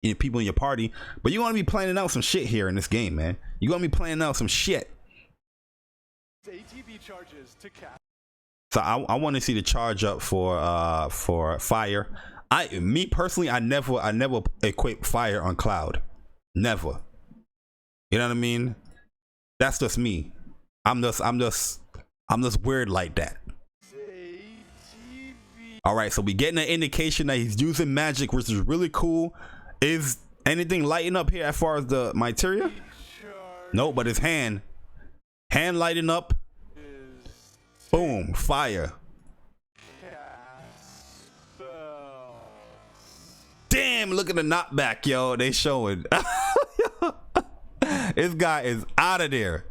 you know, people in your party, but you're gonna be planning out some shit here in this game, man. You're gonna be planning out some shit. ATB charges to cap. So I want to see the charge up for fire. Me personally, I never equip fire on Cloud. Never. You know what I mean? That's just me. I'm just weird like that. All right, so we getting an indication that he's using magic, which is really cool. Is anything lighting up here as far as the materia? No, but his hand lighting up. Boom, fire. Damn, look at the knockback, yo. They showing. This guy is out of there.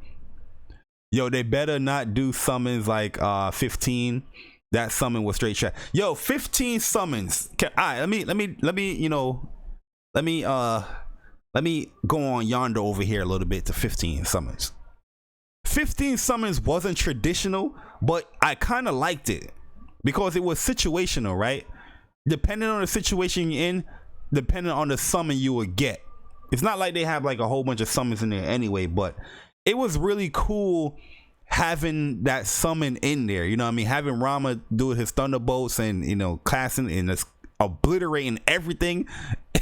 Yo, they better not do summons like 15. That summon was straight shot. Yo, 15 summons. All right, let me, you know, let me go on yonder over here a little bit to 15 summons. 15 summons wasn't traditional, but I kind of liked it because it was situational, right? Depending on the situation you're in, depending on the summon you would get. It's not like they have like a whole bunch of summons in there anyway, but it was really cool having that summon in there. You know what I mean? Having Rama do his thunderbolts and, you know, classing and just obliterating everything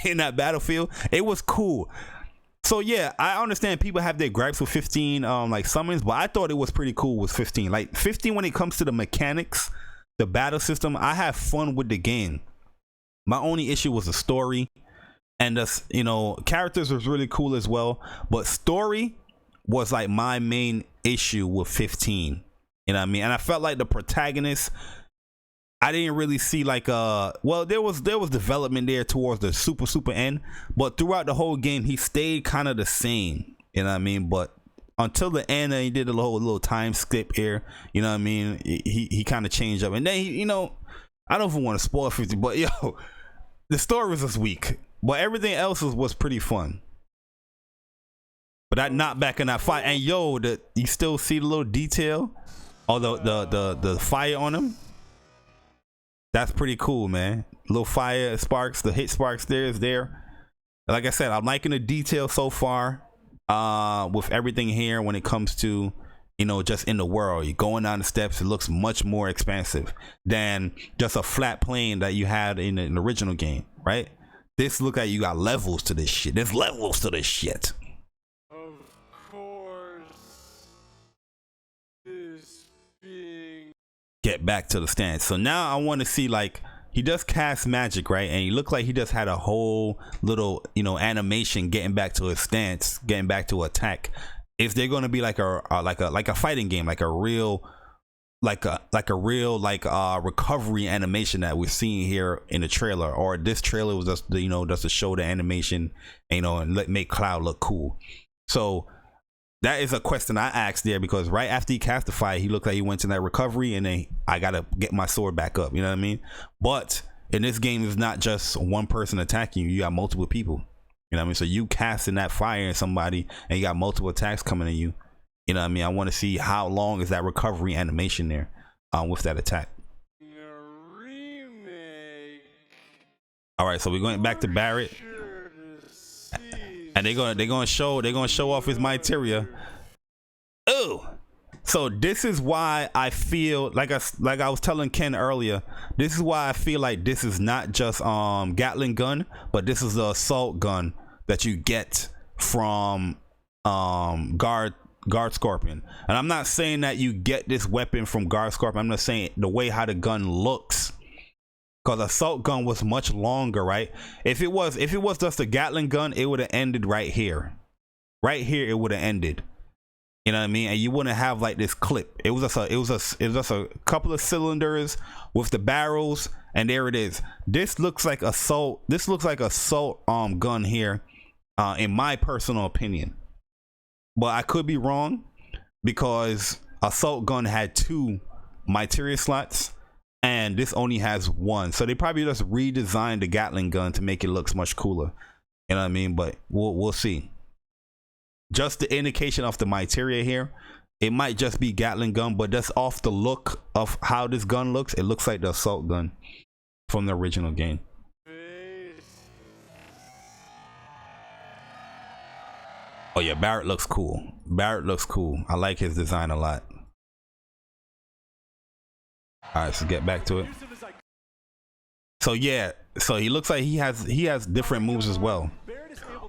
in that battlefield. It was cool. So yeah, I understand people have their gripes with 15 like summons, but I thought it was pretty cool with 15. Like 15 when it comes to the mechanics, the battle system, I have fun with the game. My only issue was the story, and the, you know, characters was really cool as well, but story was like my main issue with 15. You know what I mean? And I felt like the protagonist, I didn't really see like well, there was development there towards the super end, but throughout the whole game he stayed kind of the same. You know what I mean? But until the end, he did a little time skip here. You know what I mean? He kind of changed up, and then he, you know, I don't even want to spoil 50, but yo, the story was just weak, but everything else was pretty fun. But that knockback in that fight, and yo, you still see the little detail, or the fire on him. That's pretty cool, man. Little fire sparks, the hit sparks is there. Like I said, I'm liking the detail so far with everything here when it comes to, you know, just in the world. You're going down the steps, it looks much more expansive than just a flat plane that you had in the original game, right? This look like you got levels to this shit. There's levels to this shit. Of course, this being Get back to the stance. So now I want to see, like, he does cast magic, right? And he looked like he just had a whole little, you know, animation getting back to his stance, getting back to attack. Is there going to be like a fighting game, like a real recovery animation that we're seeing here in the trailer, or this trailer was just, you know, just to show the animation, you know, and make Cloud look cool? So that is a question I asked there, because right after he cast the fight, he looked like he went to that recovery, and then I gotta get my sword back up. You know what I mean? But in this game, it's not just one person attacking you. You got multiple people. You know what I mean? So you casting that fire at somebody, and you got multiple attacks coming at you. You know what I mean? I want to see how long is that recovery animation there with that attack. remake. All right, so we're going back to Barrett. Sure to see And they're gonna show off his materia. Oh, so this is why I feel like I was telling Ken earlier. This is why I feel like this is not just Gatling gun, but this is the assault gun that you get from Guard Scorpion. And I'm not saying that you get this weapon from Guard Scorpion. I'm just saying the way how the gun looks. Because assault gun was much longer, right? If it was just a Gatling gun, it would have ended right here. Right here, it would have ended. You know what I mean? And you wouldn't have like this clip. It was just a couple of cylinders with the barrels, and there it is. This looks like assault. This looks like assault gun here, in my personal opinion. But I could be wrong, because assault gun had 2 materia slots, and this only has 1. So they probably just redesigned the Gatling gun to make it look much cooler. You know what I mean? But we'll see. Just the indication of the materia here, it might just be Gatling gun, but that's off the look of how this gun looks. It looks like the assault gun from the original game. Oh yeah, Barrett looks cool. Barrett looks cool. I like his design a lot. All right, so get back to it. So yeah, so he looks like he has different moves as well.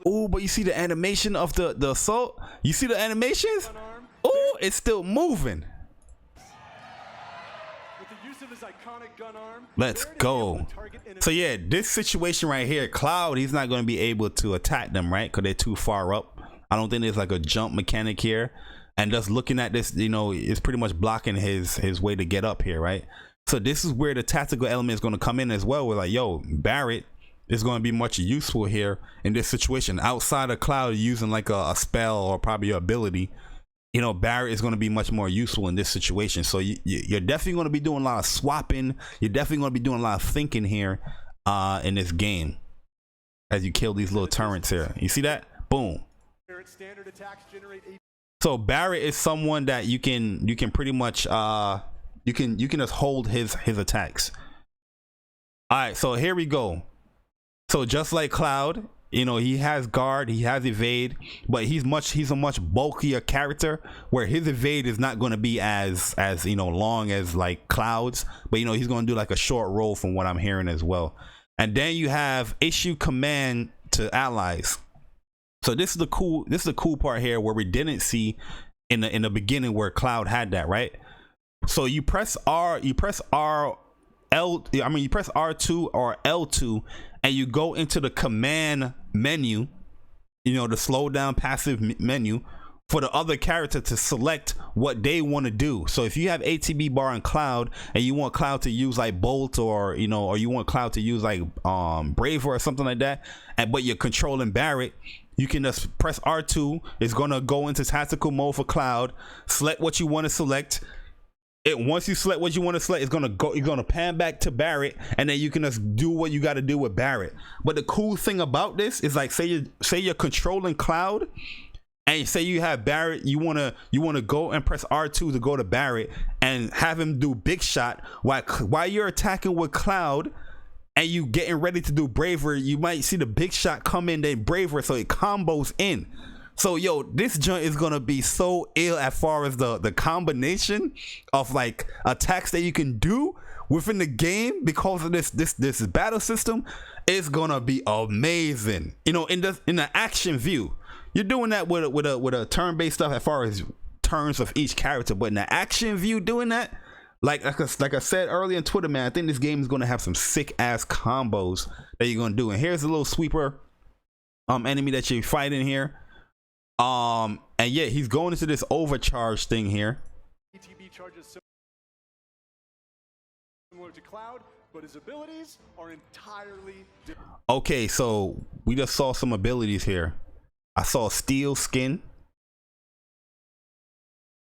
Oh, but you see the animation of the assault? You see the animations? Oh, it's still moving. Let's go. So yeah, this situation right here, Cloud, he's not going to be able to attack them, right? Because they're too far up. I don't think there's like a jump mechanic here. And just looking at this, you know, it's pretty much blocking his way to get up here, right? So this is where the tactical element is going to come in as well. We're like, yo, Barrett is going to be much useful here in this situation. Outside of Cloud using like a spell or probably an ability, you know, Barrett is going to be much more useful in this situation. So you're definitely going to be doing a lot of swapping. You're definitely going to be doing a lot of thinking here in this game as you kill these little turrets here. You see that? Boom. So Barrett is someone that you can pretty much you can just hold his attacks. All right, so here we go. So just like Cloud, you know, he has guard, he has evade, but he's a much bulkier character, where his evade is not going to be as you know, long as like Cloud's, but you know, he's going to do like a short roll from what I'm hearing as well. And then you have issue command to allies. So this is the cool part here, where we didn't see in the beginning, where Cloud had that, right? So you press R you press R2 or L2 and you go into the command menu, you know, the slow down passive menu, for the other character to select what they want to do. So if you have ATB bar and Cloud and you want Cloud to use like Bolt, or you know, or you want Cloud to use like Braver or something like that, but you're controlling Barret, you can just press R2. It's gonna go into tactical mode for Cloud, select what you want to select. Once you select what you want to select, it's gonna pan back to Barret, and then you can just do what you got to do with Barret. But the cool thing about this is, like, say you're controlling Cloud, and say you have Barret, you wanna go and press R2 to go to Barret and have him do big shot while you're attacking with Cloud, and you getting ready to do Braver. You might see the big shot come in, then Braver, so it combos in. So yo, this joint is gonna be so ill as far as the combination of like attacks that you can do within the game because of this battle system. Is gonna be amazing. You know, in the action view, you're doing that with a turn-based stuff as far as turns of each character, but in the action view, doing that, like I said earlier on Twitter, man, I think this game is gonna have some sick ass combos that you're gonna do. And here's a little sweeper enemy that you're fighting here. And yeah, he's going into this overcharge thing here. ATB charges similar to Cloud, but his abilities are entirely different. Okay, so we just saw some abilities here. I saw Steel Skin.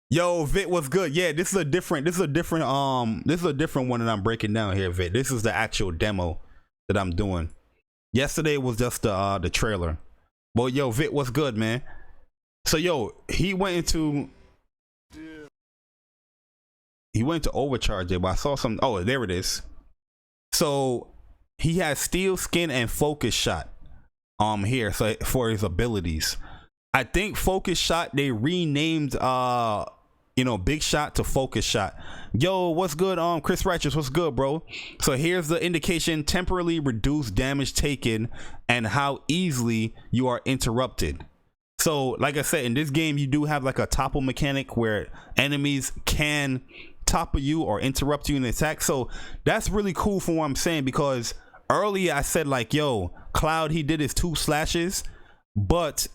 Yo, Vit, what's good? Yeah, this is a different one that I'm breaking down here, Vit. This is the actual demo that I'm doing. Yesterday was just the trailer. But yo, Vit, what's good, man? So yo, he went into overcharge there, but I saw some. Oh, there it is. So he has Steel Skin and Focus Shot here, so for his abilities. I think Focus Shot, they renamed you know, Big Shot to Focus Shot. Yo, what's good? Chris Righteous, what's good, bro? So here's the indication: temporarily reduce damage taken and how easily you are interrupted. So like I said, in this game you do have like a topple mechanic where enemies can topple you or interrupt you in an attack. So that's really cool from what I'm saying, because earlier I said like, yo, Cloud, he did his 2 slashes, but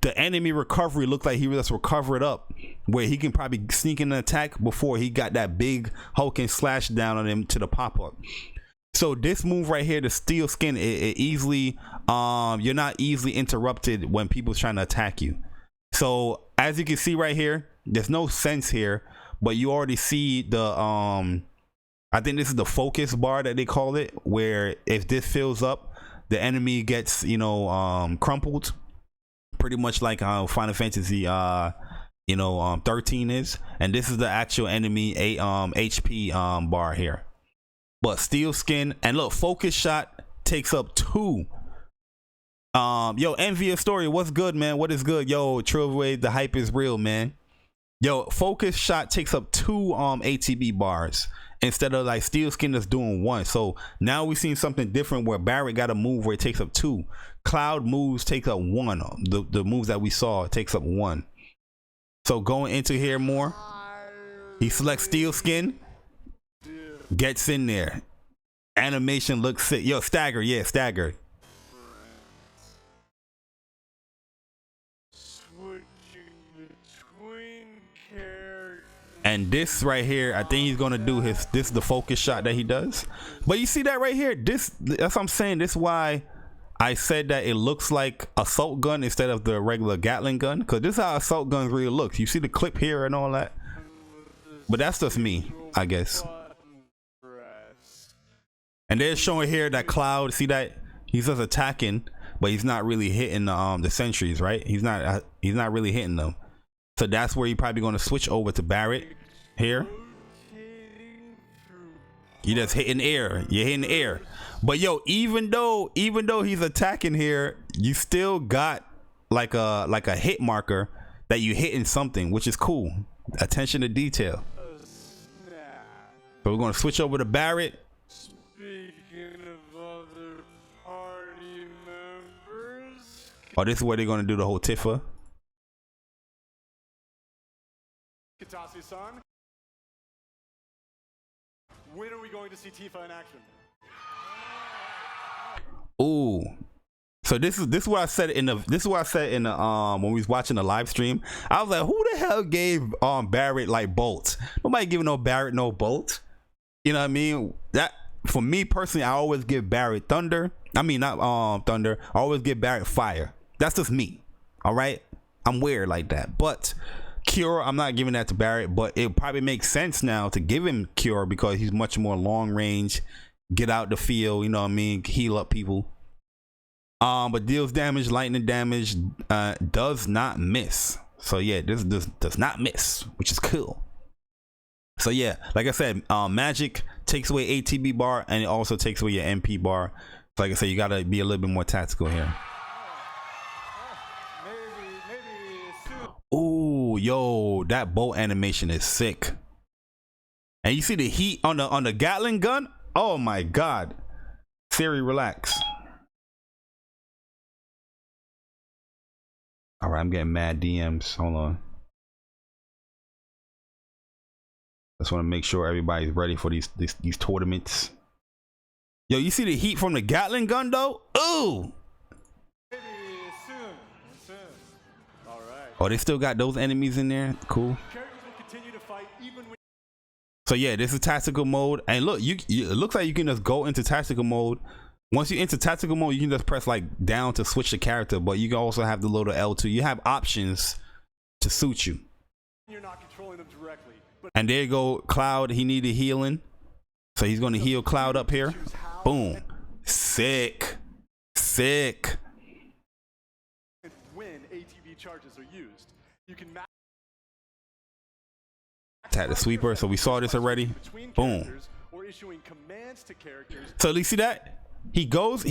the enemy recovery looked like he was just recovered up, where he can probably sneak in an attack before he got that big hulking slash down on him to the pop-up. So this move right here, the Steel Skin, it easily you're not easily interrupted when people's trying to attack you. So as you can see right here, there's no sense here, but you already see the I think this is the focus bar that they call it, where if this fills up, the enemy gets, you know, crumpled, pretty much like how Final Fantasy 13 is. And this is the actual enemy HP bar here. But Steel Skin, and look, Focus Shot takes up 2. Yo, Envious Story, what's good, man? What is good? Yo, Trilway, the hype is real, man. Yo, Focus Shot takes up 2 ATB bars instead of like Steel Skin that's doing 1. So now we've seen something different where Barret got a move where it takes up 2. Cloud moves takes up 1. The moves that we saw takes up 1. So going into here more, he selects Steel Skin, gets in there. Animation looks sick. Yo, stagger, yeah, stagger. And this right here, I think he's gonna do this is the focus shot that he does. But you see that right here, that's what I'm saying. This is why I said that it looks like assault gun instead of the regular Gatling gun, because this is how assault guns really look. You see the clip here and all that, but that's just me, I guess. And they're showing here that Cloud, see that he's just attacking, but he's not really hitting the sentries, right? He's not really hitting them. So that's where you're probably going to switch over to Barret here. You just hitting air. You're hitting air. But yo, even though he's attacking here, you still got like a hit marker that you hitting something, which is cool. Attention to detail. So we're going to switch over to Barret. Speaking of other party members. Oh, this is where they're going to do the whole TIFA. Kitase-san, When are we going to see Tifa in action? Ooh. So this is what I said in the when we was watching the live stream. I was like, who the hell gave Barrett like bolts? Nobody giving no Barrett no bolts. You know what I mean? That for me personally, I always give Barrett thunder. I mean not thunder. I always give Barrett fire. That's just me. All right? I'm weird like that. But Cure, I'm not giving that to Barrett, but it probably makes sense now to give him Cure because he's much more long range, get out the field, you know what I mean, heal up people. But deals damage, lightning damage, does not miss. So yeah, this does not miss, which is cool. So yeah, like I said, magic takes away ATB bar and it also takes away your MP bar. So like I said, you gotta be a little bit more tactical here. Ooh, yo, that bolt animation is sick. And you see the heat on the Gatling gun? Oh my god. Siri, relax. All right, I'm getting mad DMs. Hold on. Just want to make sure everybody's ready for these tournaments. Yo, you see the heat from the Gatling gun though? Ooh. Soon. All right. Oh, they still got those enemies in there. Cool. Characters will continue to fight even when. So yeah, this is tactical mode, and look, it looks like you can just go into tactical mode. Once you enter tactical mode, you can just press like down to switch the character, but you can also have the little L2. You have options to suit you. You're not controlling them directly, but And there you go, Cloud. He needed healing, so he's going to heal Cloud up here. Boom, sick. when ATB charges are used, you can match Attack the sweeper. So we saw this already. between Boom. characters or issuing commands to characters. So you see that? He does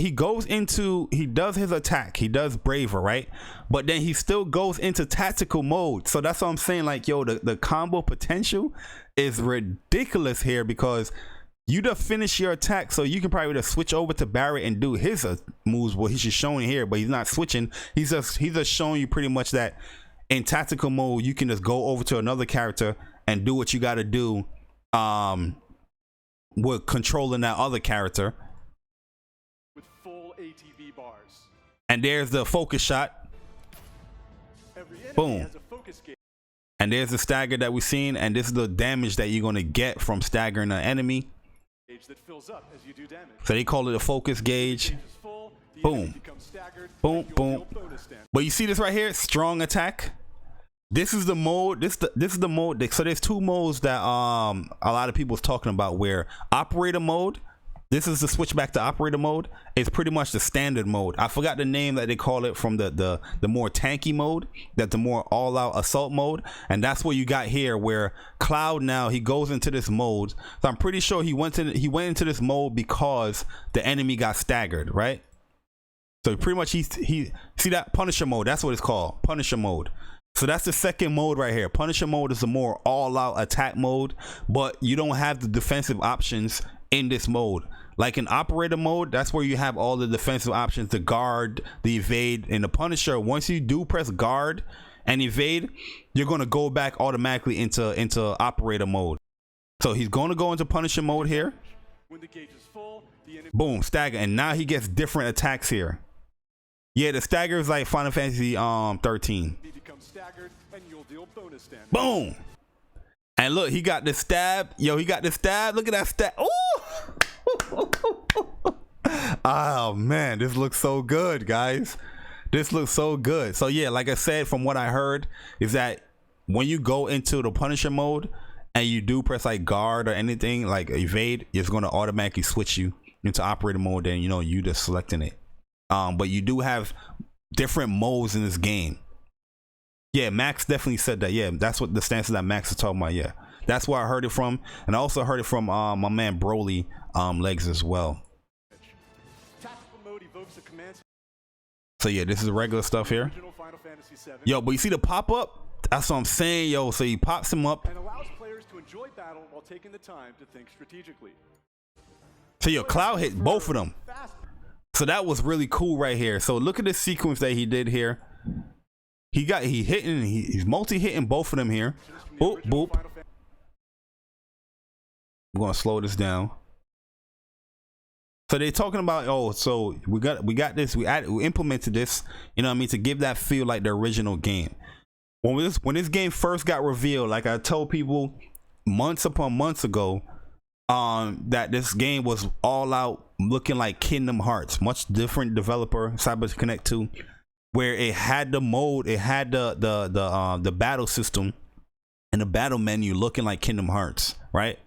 his attack. He does braver, right? But then he still goes into tactical mode. So that's what I'm saying. Like, yo, the combo potential is ridiculous here because you just finish your attack. So you can probably just switch over to Barrett and do his moves. What he's just showing here, but he's not switching. He's just showing you pretty much that in tactical mode, you can just go over to another character and do what you got to do with controlling that other character. With full ATB bars. And there's the focus shot. Every enemy Boom. has a focus gauge And there's the stagger that we've seen. And this is the damage that you're going to get from staggering an enemy. that fills up as you do damage. So they call it a focus gauge. Gauge is full, the Boom. enemy becomes staggered, Boom, and you'll boom. deal bonus damage. But you see this right here? Strong attack. This is the mode. This is the mode. So there's two modes that a lot of people is talking about, where operator mode, this is the switch back to operator mode. It's pretty much the standard mode. I forgot the name that they call it from the more tanky mode, that the more all-out assault mode. And that's what you got here, where Cloud now, he goes into this mode. So I'm pretty sure he went into this mode because the enemy got staggered, right? So pretty much he see that Punisher mode, that's what it's called, Punisher mode. So that's the second mode right here. Punisher mode is a more all-out attack mode, but you don't have the defensive options in this mode. Like in operator mode, that's where you have all the defensive options, the guard, the evade. In the Punisher, once you do press guard and evade, you're going to go back automatically into operator mode. So he's going to go into Punisher mode here. When the gauge is full, the enemy Boom, stagger, and now he gets different attacks here. Yeah, the stagger is like Final Fantasy 13. becomes staggered, and you'll deal bonus damage. Boom. And look, he got the stab. Yo, he got the stab. Look at that stab. Ooh. Oh man, this looks so good, guys. This looks so good. So yeah, like I said, from what I heard, is that when you go into the Punisher mode and you do press like guard or anything like evade, it's going to automatically switch you into operator mode. Then you just selecting it. But you do have different modes in this game. Yeah, Max definitely said that. Yeah, that's what the stances that Max is talking about. Yeah, that's where I heard it from, and I also heard it from my man Broly legs as well. Tactical mode evokes a command. So yeah, this is regular stuff here. Original Final Fantasy VII. Yo, but you see the pop up? That's what I'm saying, yo. So he pops him up. And allows players to enjoy battle while taking the time to think strategically. So your Cloud hit both of them. Fast. So that was really cool right here. So look at this sequence that he did here. He's multi-hitting both of them here. Boop, boop. I'm gonna slow this down. So they're talking about, oh, so we got this, we implemented this, you know what I mean, to give that feel like the original game. When this game first got revealed, like I told people months upon months ago, that this game was all out looking like Kingdom Hearts, much different developer, CyberConnect 2, where it had the mode, it had the battle system and the battle menu looking like Kingdom Hearts, right?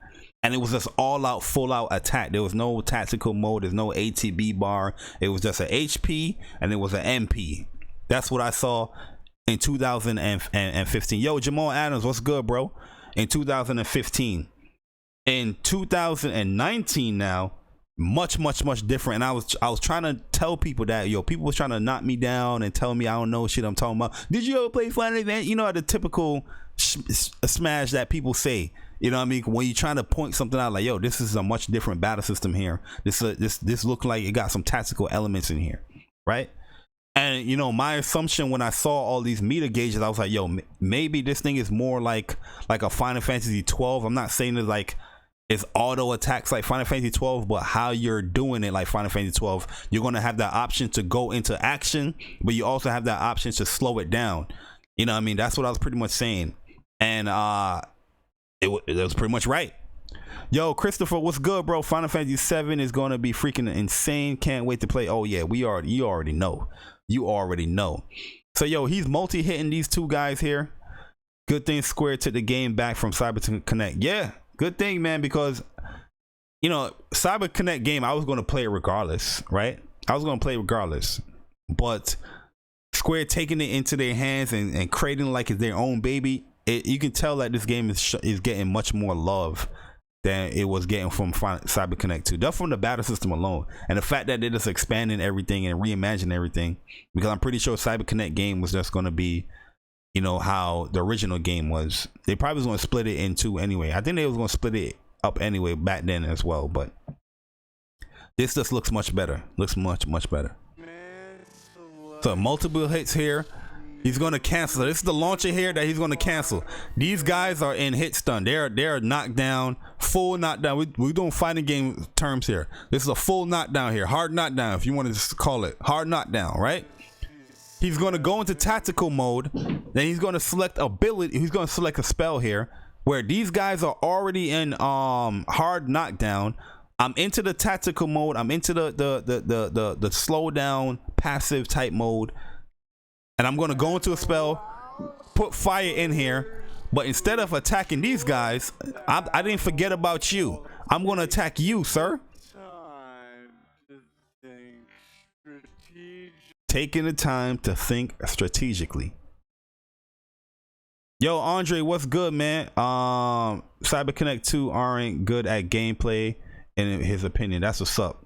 And it was just all out, full out attack. There was no tactical mode. There's no ATB bar. It was just an HP and it was an MP. That's what I saw in 2015. Yo, Jamal Adams, what's good, bro? In 2015. In 2019 now, much different. And I was trying to tell people that, yo, people was trying to knock me down and tell me I don't know shit I'm talking about. Did you ever play Final Fantasy? You know, the typical smash that people say. You know what I mean? When you're trying to point something out, like, yo, this is a much different battle system here. This looked like it got some tactical elements in here, right? And you know, my assumption when I saw all these meter gauges, I was like, yo, maybe this thing is more like a Final Fantasy 12. I'm not saying it's like it's auto attacks like Final Fantasy 12, but how you're doing it like Final Fantasy 12, you're gonna have that option to go into action, but you also have that option to slow it down. You know what I mean? That's what I was pretty much saying, and it was pretty much right. Yo, Christopher, what's good, bro? Final Fantasy 7 is gonna be freaking insane. Can't wait to play. Oh yeah, you already know. You already know. So yo, he's multi-hitting these two guys here. Good thing Square took the game back from CyberConnect. Yeah, good thing, man, because you know, CyberConnect game, I was gonna play it regardless, right? I was gonna play it regardless, but Square taking it into their hands and creating like it's their own baby. You can tell that this game is getting much more love than it was getting from CyberConnect 2. Just from the battle system alone, and the fact that they're just expanding everything and reimagining everything. Because I'm pretty sure CyberConnect game was just going to be, you know, how the original game was. They probably was going to split it in two anyway. I think they was going to split it up anyway back then as well. But this just looks much better. Looks much better. So multiple hits here. He's going to cancel. This is the launcher here that he's going to cancel. These guys are in hit stun. They're knocked down, full knockdown. We're doing fighting game terms here. This is a full knockdown here. Hard knockdown, if you want to just call it. Hard knockdown, right? He's going to go into tactical mode. Then he's going to select ability. He's going to select a spell here where these guys are already in hard knockdown. I'm into the tactical mode. I'm into the slow down passive type mode. And I'm going to go into a spell, put fire in here, but instead of attacking these guys, I didn't forget about you. I'm going to attack you, sir. Taking the time to think strategically. Yo, Andre, what's good, man? CyberConnect 2 aren't good at gameplay, in his opinion. That's what's up.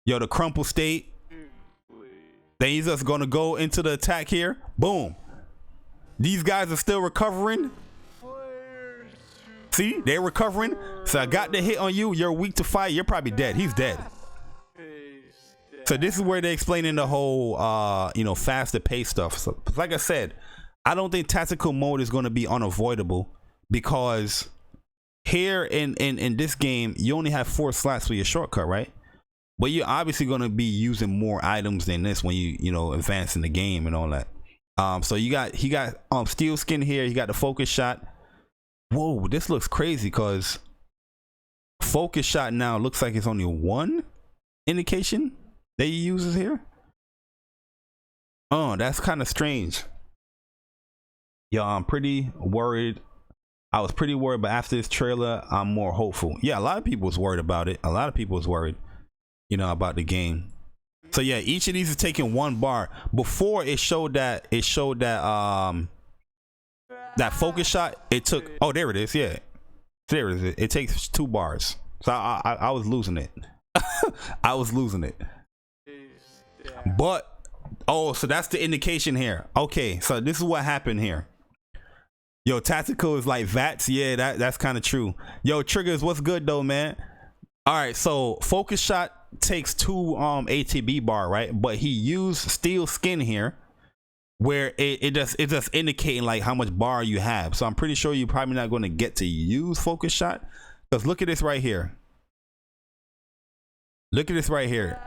Yo, the crumple state. Then he's just gonna go into the attack here. Boom. These guys are still recovering. See, they're recovering. So I got the hit on you. You're weak to fire. You're probably dead. He's dead. So this is where they're explaining the whole, you know, faster pace stuff. So, like I said, I don't think tactical mode is going to be unavoidable because here in this game, you only have 4 slots for your shortcut, right? But you're obviously going to be using more items than this when you know, advance in the game and all that. So he got steel skin here. He got the focus shot. Whoa, this looks crazy because focus shot now looks like it's only one indication that he uses here. Oh, that's kind of strange. Yo, I'm pretty worried. I was pretty worried, but after this trailer, I'm more hopeful. Yeah, a lot of people was worried about it. A lot of people was worried, you know, about the game. So yeah, each of these is taking 1 bar. Before it showed that that focus shot, it took, oh, there it is. Yeah, there it is. It takes 2 bars. So I was losing it. I was losing it. But oh, so that's the indication here. Okay, so this is what happened here. Yo, tactical is like VATS. Yeah, that's kind of true. Yo, Triggers, what's good though, man? All right, so focus shot takes 2 ATB bar, right? But he used steel skin here, where it just indicating like how much bar you have. So I'm pretty sure you're probably not going to get to use focus shot Because look at this right here. Look at this right here.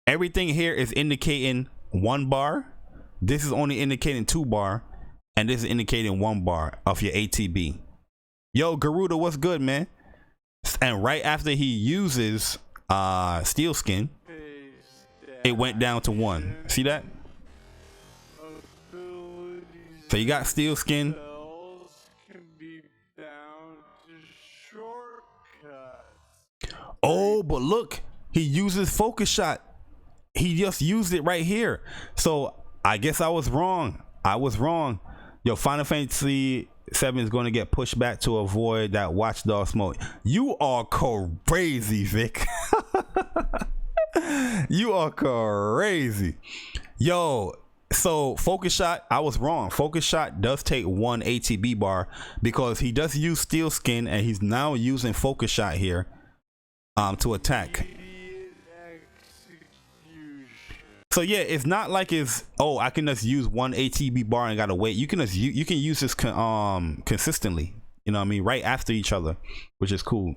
Everything here is indicating 1 bar. This is only indicating 2 bar. And this is indicating 1 bar of your ATB. Yo, Garuda, what's good, man? And right after he uses Steel Skin, it went down to 1. See that? So you got Steel Skin. Oh, but look, he uses Focus Shot. He just used it right here. So I guess I was wrong. I was wrong. Yo, Final Fantasy 7 is going to get pushed back to avoid that Watchdog smoke. You are crazy, Vic. You are crazy. Yo, so Focus Shot, I was wrong. Focus Shot does take 1 ATB bar because he does use Steel Skin and he's now using Focus Shot here to attack. So yeah, it's not like it's, oh, I can just use 1 ATB bar and gotta wait. You can just you can use this consistently, you know what I mean, right after each other, which is cool.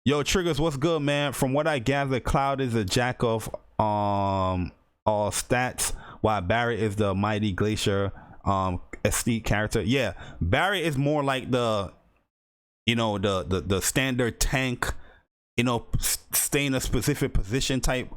Yo, Triggers, what's good, man? From what I gather, Cloud is a jack of all stats, while Barret is the mighty glacier esthetic character. Yeah, Barret is more like the, you know, the standard tank, you know, stay in a specific position type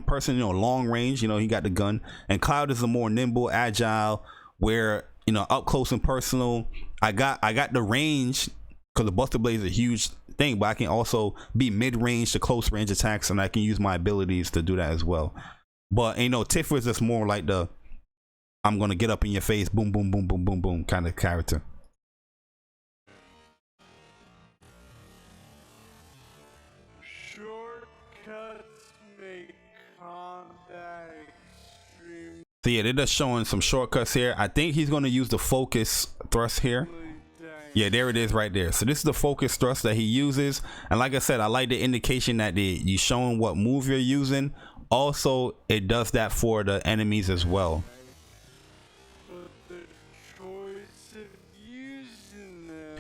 person, you know, long range, you know, he got the gun. And Cloud is a more nimble, agile, where, you know, up close and personal. I got the range because the Buster Blade is a huge thing, but I can also be mid-range to close range attacks, and I can use my abilities to do that as well. But, you know, Tifa is just more like the I'm gonna get up in your face, boom, boom, boom, boom, boom, boom kind of character. So yeah, they're just showing some shortcuts here. I think he's going to use the focus thrust here. Yeah, there it is right there. So this is the focus thrust that he uses. And like I said, I like the indication that you showing what move you're using. Also, it does that for the enemies as well.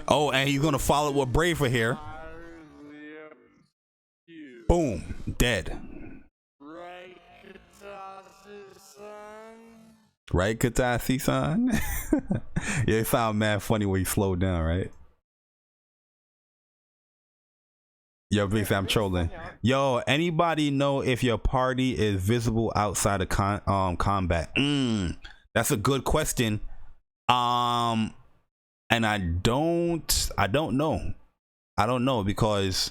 Oh, and he's going to follow it with Braver here. Boom, dead. Right, Katasi-san? Yeah, it sounds mad funny when you slow down, right? Yo, Big Sam, I'm trolling. Yo, anybody know if your party is visible outside of combat? That's a good question. And I don't know. I don't know because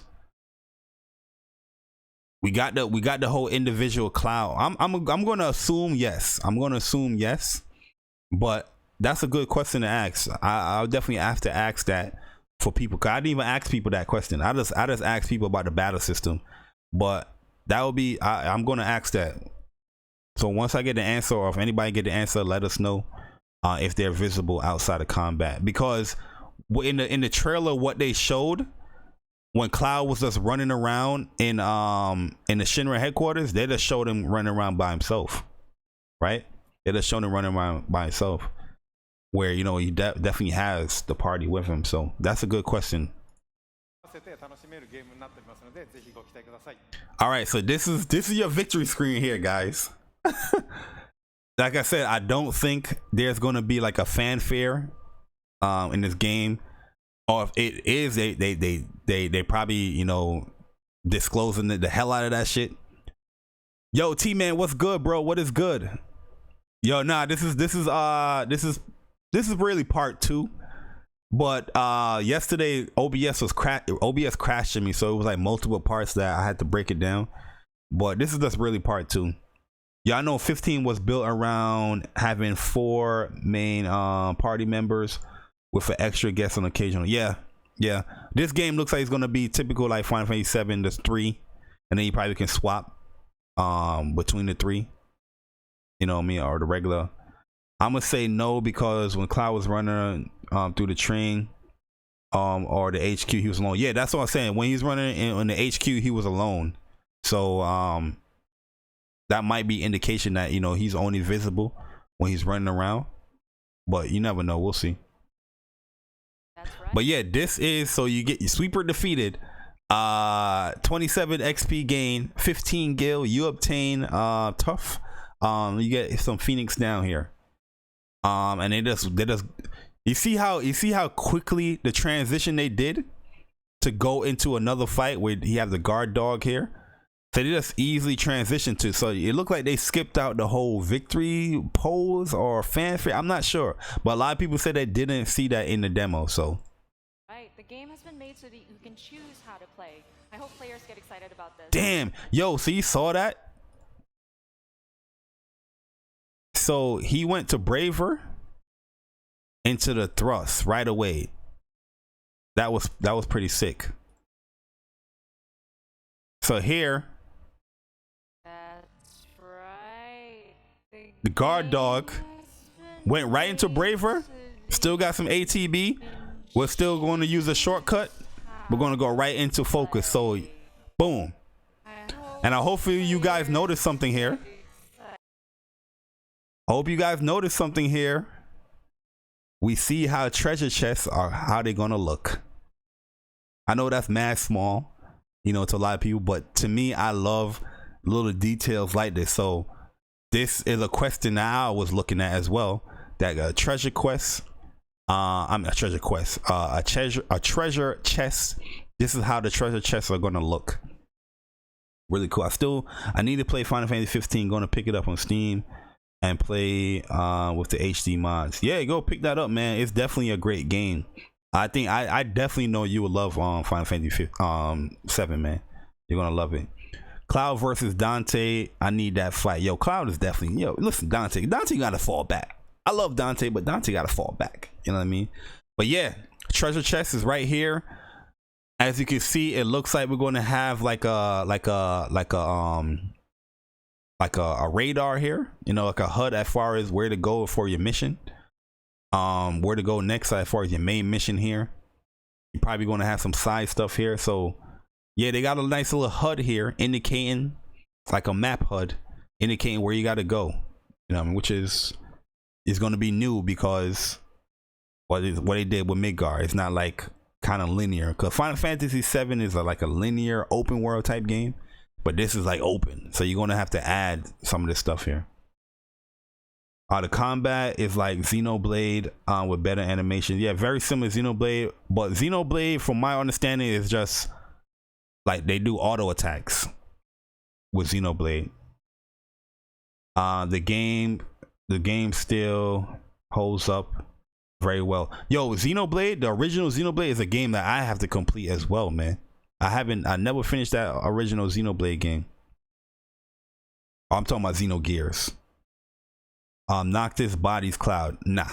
we got the whole individual Cloud. I'm gonna assume yes. I'm gonna assume yes, but that's a good question to ask. I'll definitely have to ask that for people. Cause I didn't even ask people that question. I just asked people about the battle system, but that would be I'm gonna ask that. So once I get the answer, or if anybody get the answer, let us know if they're visible outside of combat. Because in the trailer, what they showed, when Cloud was just running around in the Shinra headquarters, they just showed him running around by himself, right? They just showed him running around by himself, where, you know, he definitely has the party with him. So that's a good question. All right, so this is your victory screen here, guys. Like I said, I don't think there's gonna be like a fanfare in this game. Or if it is, they probably, you know, disclosing the hell out of that shit. Yo, T-Man, what's good, bro? What is good? Yo, nah, this is really part 2. But yesterday OBS crashed me, so it was like multiple parts that I had to break it down. But this is just really part 2. Yeah, I know 15 was built around having 4 main party members with an extra guest on occasional. Yeah. This game looks like it's gonna be typical like Final Fantasy 7. There's 3, and then you probably can swap between the 3. You know what I mean, or the regular. I'm gonna say no because when Cloud was running through the train or the HQ, he was alone. Yeah, that's what I'm saying. When he's running in the HQ, he was alone. So that might be indication that, you know, he's only visible when he's running around. But you never know. We'll see. That's right. But yeah, this is so you get your sweeper defeated. 27 XP gain, 15 gil. You obtain tough. You get some Phoenix down here. And they just you see how quickly the transition they did to go into another fight where he have the guard dog here. So they just easily transitioned to. So it looked like they skipped out the whole victory pose or fanfare. I'm not sure, but a lot of people said they didn't see that in the demo. So Right, the game has been made so that you can choose how to play. I hope players get excited about this. damn, yo, so you saw that? So he went to Braver into the thrust right away. That was pretty sick. So here, That's right. the guard dog went right into Braver. Still got some ATB. We're still going to use a shortcut. We're going to go right into focus. So, boom. And I hopefully you guys notice something here. I hope you guys notice something here. We see how treasure chests are, how they're going to look. I know that's mad small, you know, to a lot of people, but to me, I love little details like this. So this is a question that I was looking at as well. That treasure quest. I'm a treasure quest. A treasure chest. This is how the treasure chests are gonna look. Really cool. I need to play Final Fantasy 15. Going to pick it up on Steam and play with the HD mods. Yeah, go pick that up, man. It's definitely a great game. I think I definitely know you would love Final Fantasy 7, man. You're gonna love it. Cloud versus Dante. I need that fight. Yo, Cloud is definitely, listen, Dante gotta fall back. I love Dante, but Dante gotta fall back. You know what I mean? But yeah, treasure chest is right here. As you can see, it looks like we're going to have like a radar here. You know, like a HUD as far as where to go for your mission. Where to go next as far as your main mission here. You're probably going to have some side stuff here. So yeah, they got a nice little HUD here indicating, like a map HUD indicating where you got to go. You know what I mean? Which is going to be new because what they did with Midgar. It's not like kind of linear, because Final Fantasy 7 is like a linear open world type game, but this is like open, so you're going to have to add some of this stuff here. The combat is like Xenoblade with better animation. Yeah, very similar to Xenoblade, but Xenoblade, from my understanding, is just like they do auto attacks with Xenoblade. The game still holds up very well. Yo, Xenoblade, the original Xenoblade is a game that I have to complete as well, man. I never finished that original Xenoblade game. Oh, I'm talking about Xenogears. Noctis bodies Cloud. Nah.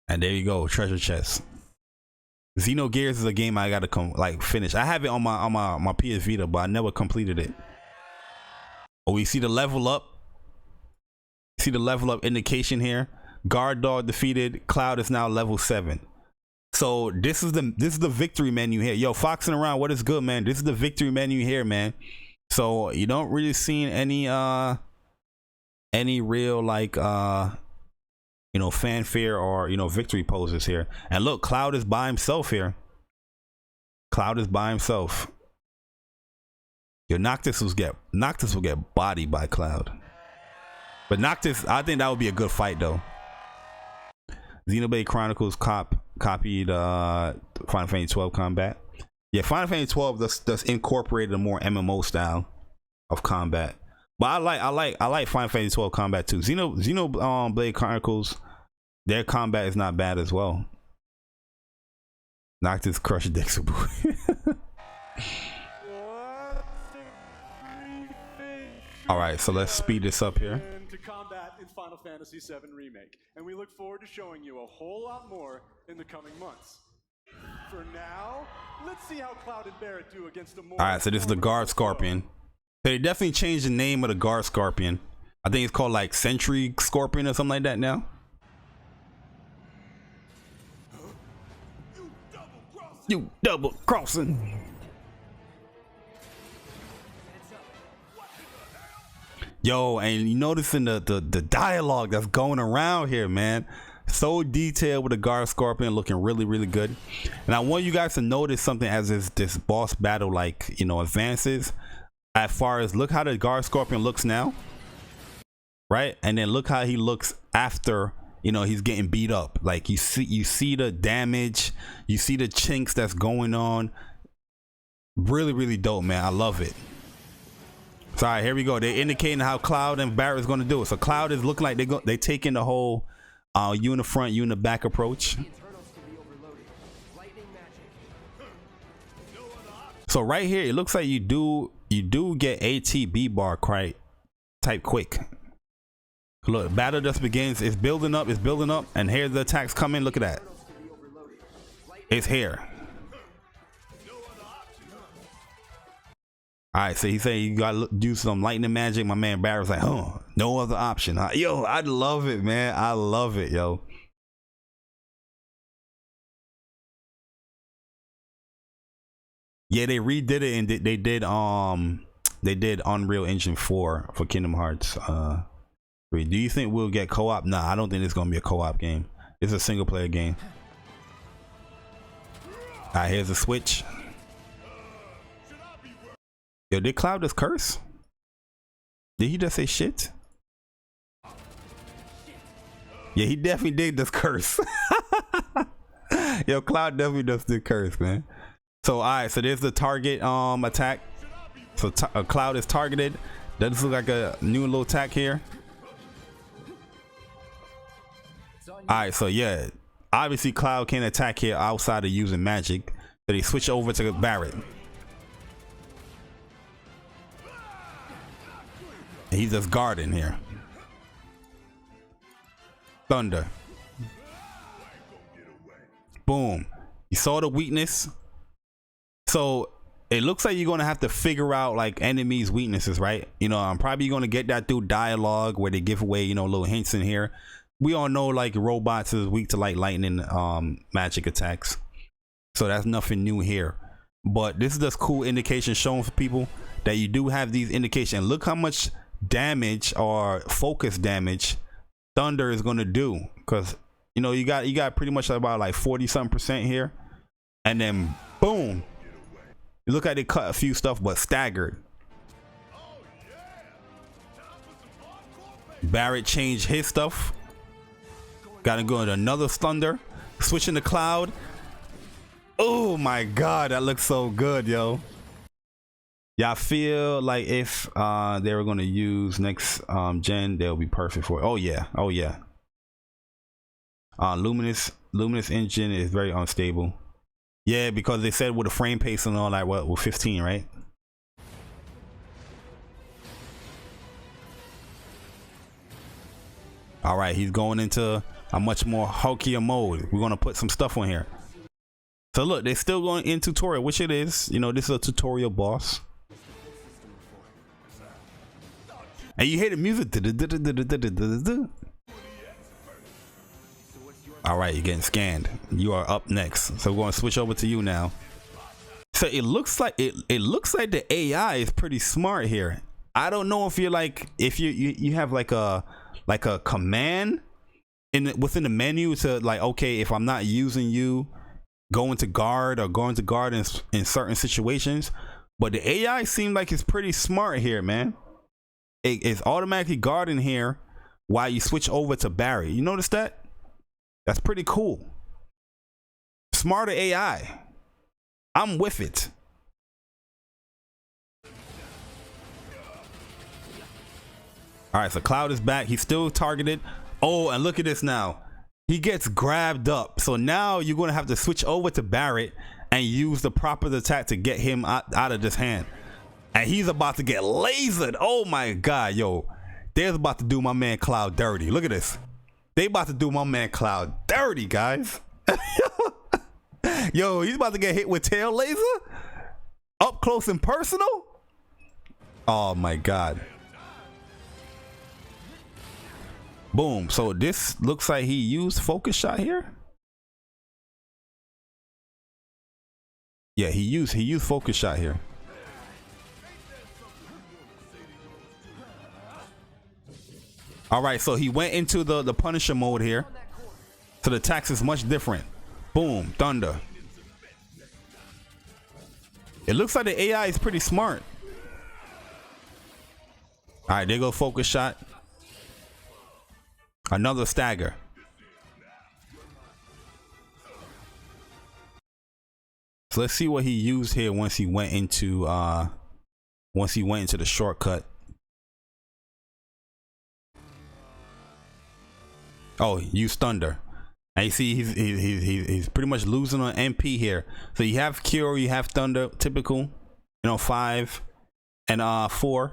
And there you go, treasure chest. Xenogears is a game I gotta finish. I have it on my PS Vita, but I never completed it. Oh, we see the level up. See the level up indication here. Guard dog defeated. Cloud is now level 7. So this is the victory menu here. Yo, foxing around, what is good, man? This is the victory menu here, man. So you don't really see any real like fanfare or victory poses here. And look, Cloud is by himself here. Cloud is by himself. Yo, Noctis will get bodied by Cloud. But Noctis, I think that would be a good fight though. Xenoblade Chronicles copied Final Fantasy 12 combat. Yeah, Final Fantasy 12 that's incorporated a more MMO style of combat. But I like Final Fantasy 12 combat too. Xenoblade Chronicles, their combat is not bad as well. Noctis crushed Dexabu. All right, so let's speed this up here. To combat in Final Fantasy VII Remake, and we look forward to showing you a whole lot more in the coming months. For now, let's see how Cloud and Barret do against a more... All right, so this is the Guard Scorpion. They definitely changed the name of the Guard Scorpion. I think it's called like Sentry Scorpion or something like that now. You double crossing. Yo, and you noticing the dialogue that's going around here, man. So detailed with the guard scorpion, looking really, really good. And I want you guys to notice something as this boss battle, like, you know, advances. As far as, look how the guard scorpion looks now, right? And then look how he looks after, you know, he's getting beat up. Like, you see the damage, you see the chinks that's going on. Really, really dope, man. I love it. So, all right, here we go. They're indicating how Cloud and Barret is going to do it. So Cloud is looking like they taking the whole unifront, uniback approach. So right here, it looks like you do get ATB bar quite type quick. Look, battle just begins. It's building up, and here's the attacks coming. Look at that. It's here. All right, so he said you gotta do some lightning magic. My man Barret's like, huh, no other option. Yo, I love it, man. I love it, yo. Yeah, they redid it, and they did Unreal Engine 4 for Kingdom Hearts 3. Do you think we'll get co-op? Nah, I don't think it's gonna be a co-op game. It's a single player game. All right, here's the switch. Yo, did Cloud just curse? Did he just say shit? Yeah, he definitely did just curse. Yo, Cloud definitely just did curse, man. So, all right, so there's the target attack. So Cloud is targeted. Does look like a new little attack here. All right, so yeah, obviously Cloud can't attack here outside of using magic. So they switch over to Barret. He's just guarding here. Thunder. Boom. You saw the weakness. So it looks like you're gonna have to figure out like enemies' weaknesses, right? You know, I'm probably gonna get that through dialogue where they give away, you know, little hints in here. We all know like robots is weak to like lightning magic attacks. So that's nothing new here. But this is just cool indication showing for people that you do have these indications. Look how much damage or focus damage Thunder is gonna do, because you know you got pretty much about like 40-something% here, and then boom, you look like they cut a few stuff but staggered. Barret changed his stuff, gotta go into another Thunder, switching to Cloud. Oh my god, that looks so good, yo. Y'all feel like if they were going to use next gen, they'll be perfect for it. Oh yeah, oh yeah. Luminous engine is very unstable. Yeah, because they said with the frame pace and all that, what, with 15, right? All right, he's going into a much more hulkier mode. We're going to put some stuff on here. So look, they're still going in tutorial, which it is. You know, this is a tutorial boss. And you hear the music. All right, you're getting scanned. You are up next. So we're going to switch over to you now. So it looks like the AI is pretty smart here. I don't know if you're like, if you have like a command within the menu to like, okay, if I'm not using you, going to guard in certain situations. But the AI seemed like it's pretty smart here, man. It's automatically guarding here while you switch over to Barret. You notice that? That's pretty cool. Smarter AI. I'm with it. All right, so Cloud is back. He's still targeted. Oh, and look at this now. He gets grabbed up. So now you're going to have to switch over to Barret and use the proper attack to get him out of this hand. And he's about to get lasered. Oh my god, yo. They're about to do my man Cloud dirty. Look at this. They about to do my man Cloud dirty, guys. Yo, he's about to get hit with tail laser? Up close and personal? Oh my god. Boom. So this looks like he used focus shot here. Yeah, he used focus shot here. All right, so he went into the Punisher mode here. So the attacks is much different. Boom, thunder. It looks like the AI is pretty smart. All right, there go focus shot. Another stagger. So let's see what he used here once he went into the shortcut. Oh, use thunder. And you see he's pretty much losing on MP here. So you have cure, you have thunder, typical, you know, 5 and 4.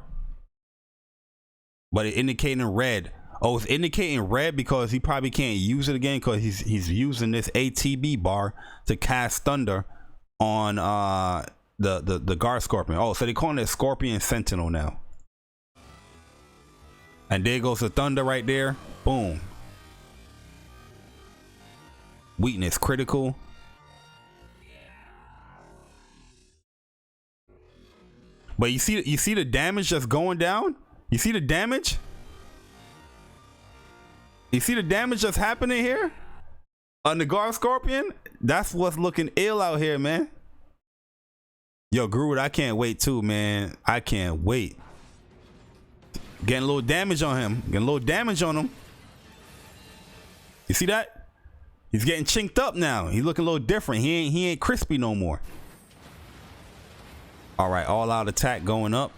But it indicating red. Oh, it's indicating red because he probably can't use it again because he's using this ATB bar to cast thunder on the guard scorpion. Oh, so they're calling it Scorpion Sentinel now. And there goes the thunder right there. Boom. Weakness critical. But you see the damage that's going down? You see the damage? You see the damage that's happening here? On the guard scorpion? That's what's looking ill out here, man. Yo, Groot, I can't wait too, man. I can't wait. Getting a little damage on him. Getting a little damage on him. You see that? He's getting chinked up now. He's looking a little different. He ain't crispy no more. All right, all out attack going up.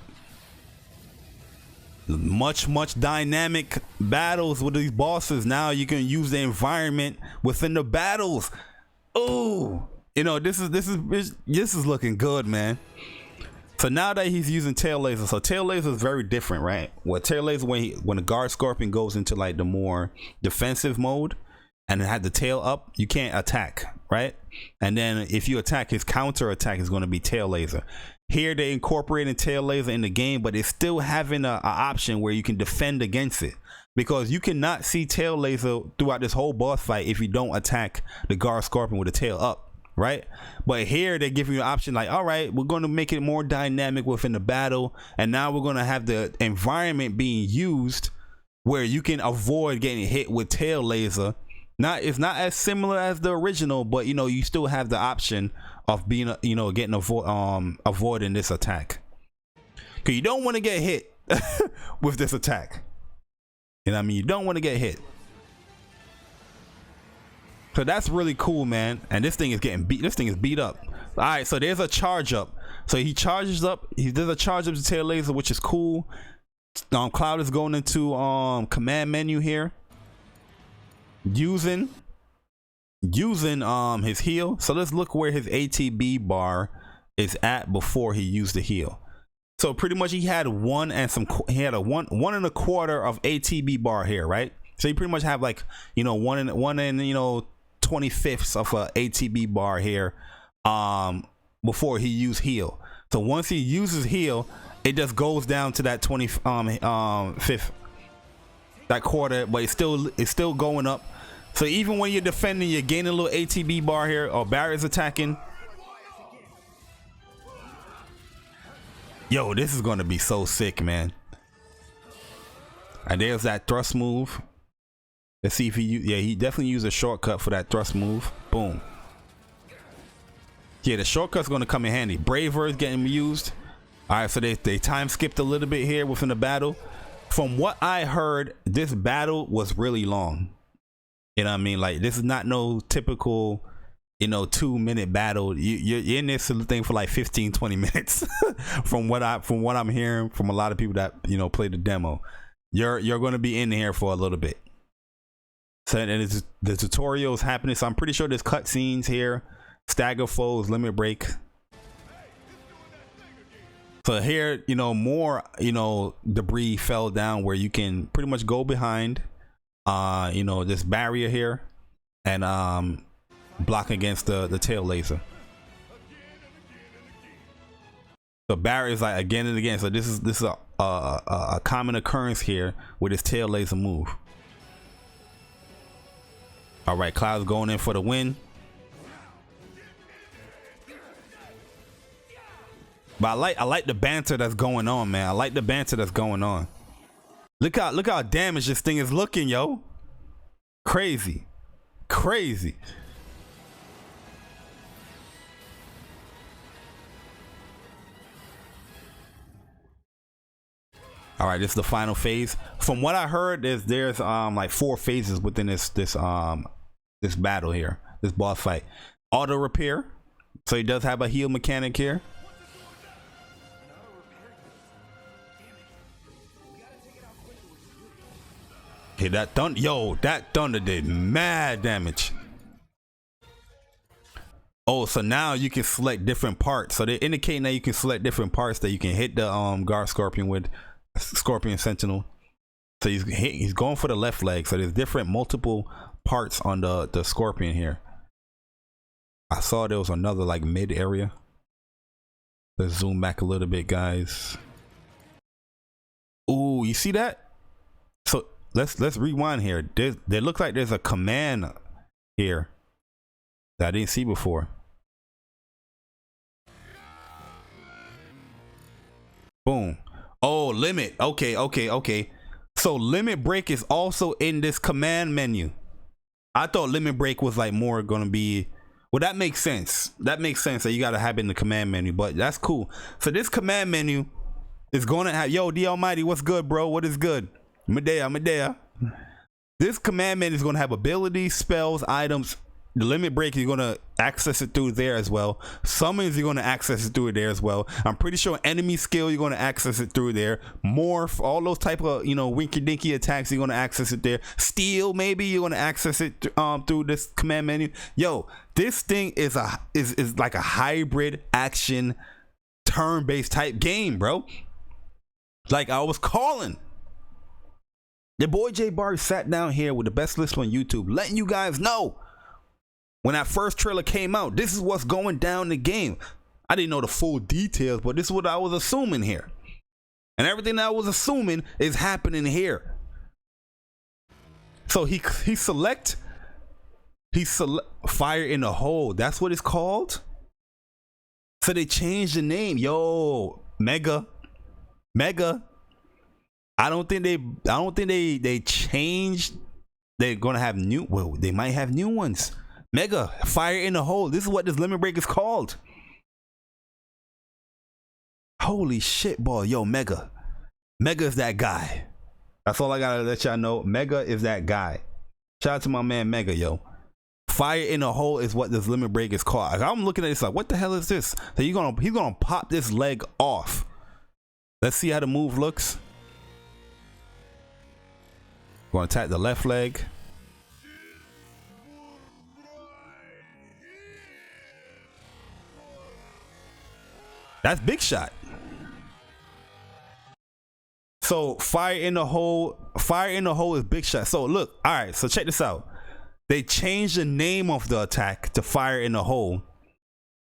Much dynamic battles with these bosses. Now you can use the environment within the battles. Oh, you know, this is looking good, man. So now that he's using tail laser, so tail laser is very different, right? Well, tail laser, when the guard scorpion goes into like the more defensive mode and it had the tail up, you can't attack, right? And then if you attack, his counter attack is going to be tail laser. Here they incorporating tail laser in the game, but it's still having a option where you can defend against it, because you cannot see tail laser throughout this whole boss fight if you don't attack the guard scorpion with the tail up, right? But here they're giving you an option like, all right, we're going to make it more dynamic within the battle, and now we're going to have the environment being used where you can avoid getting hit with tail laser. It's not as similar as the original, but you know, you still have the option of being, you know, getting avoiding this attack, because you don't want to get hit with this attack. You know what I mean? You don't want to get hit. So that's really cool, man. And this thing is getting beat. This thing is beat up. All right, so there's a charge up. So he charges up. He does a charge up to tail laser, which is cool. Cloud is going into command menu here, using his heal. So let's look where his ATB bar is at before he used the heal. So pretty much he had one and a 1 1/4 of ATB bar here, right? So you pretty much have like, you know, one and you know 25ths of a ATB bar here before he used heal. So once he uses heal, it just goes down to that 25th, that quarter, but it's still going up. So even when you're defending, you're gaining a little ATB bar here, or Barry's attacking. Yo, this is gonna be so sick, man. And there's that thrust move. Let's see if he definitely used a shortcut for that thrust move. Boom. Yeah, the shortcut's gonna come in handy. Braver is getting used. All right, so they time skipped a little bit here within the battle. From what I heard, this battle was really long. You know what I mean? Like, this is not no typical, you know, 2-minute battle. You're in this thing for like 15-20 minutes. from what I'm hearing from a lot of people that, you know, played the demo, you're going to be in here for a little bit. So, and the tutorial is happening. So I'm pretty sure there's cutscenes here. Stagger foes, limit break. So here, you know, more, you know, debris fell down where you can pretty much go behind, you know, this barrier here and block against the tail laser. So barriers like again and again. So this is a common occurrence here with this tail laser move. All right, Cloud's going in for the win. But I like the banter that's going on, man. I like the banter that's going on. Look how damaged this thing is looking, yo. Crazy. Crazy. All right, this is the final phase. From what I heard, there's like 4 phases within this battle here, this boss fight. Auto repair, so he does have a heal mechanic here. Okay, that thunder did mad damage. Oh, so now you can select different parts. So they're indicating that you can select different parts that you can hit the guard scorpion with, Scorpion Sentinel. So he's going for the left leg. So there's different multiple parts on the scorpion here. I saw there was another like mid area. Let's zoom back a little bit, guys. Ooh, you see that? So let's rewind here. There looks like there's a command here that I didn't see before. Boom. Oh, limit. Okay. So limit break is also in this command menu. I thought limit break was like more gonna be, well, that makes sense. That makes sense that you gotta have it in the command menu, but that's cool. So this command menu is gonna have, yo, D Almighty, what's good, bro? What is good? Medea. This command menu is gonna have abilities, spells, items. The limit break, you're gonna access it through there as well. Summons, you're gonna access it through there as well. I'm pretty sure enemy skill, you're gonna access it through there. Morph, all those type of, you know, winky dinky attacks, you're gonna access it there. Steal, maybe you're gonna access it through this command menu. Yo, this thing is like a hybrid action turn-based type game, bro. Like I was calling. The boy J Bar sat down here with the best list on YouTube, letting you guys know. When that first trailer came out, this is what's going down in the game. I didn't know the full details, but this is what I was assuming here. And everything that I was assuming is happening here. So he select fire in the hole. That's what it's called. So they changed the name. Yo, Mega. I don't think they changed. They're gonna have new, well, they might have new ones. Mega, fire in the hole. This is what this limit break is called. Holy shit, boy. Yo, Mega is that guy. That's all I gotta let y'all know. Mega is that guy. Shout out to my man Mega, yo. Fire in the hole is what this limit break is called. Like, I'm looking at this like, what the hell is this? So he's gonna pop this leg off. Let's see how the move looks. Gonna attack the left leg. That's big shot. So fire in the hole is big shot. So look, all right, so check this out. They changed the name of the attack to fire in the hole,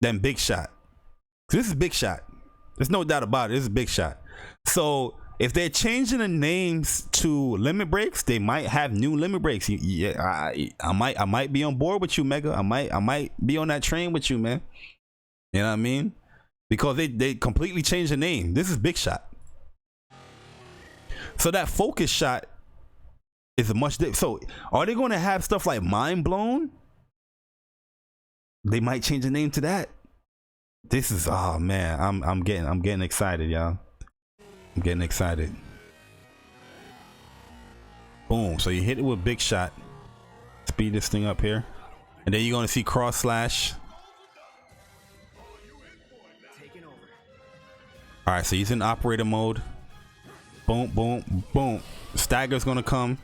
then big shot. This is big shot. There's no doubt about it. This is big shot. So if they're changing the names to limit breaks, they might have new limit breaks. Yeah, I might be on board with you, Mega. I might be on that train with you, man. You know what I mean? Because they completely changed the name. This is big shot. So that focus shot is a much different. So are they going to have stuff like mind blown? They might change the name to that. This is, oh man, I'm getting excited, y'all. I'm getting excited. Boom. So you hit it with big shot. Speed this thing up here, and then you're going to see cross slash. All right, so he's in operator mode. Boom, boom, boom. Stagger's gonna come.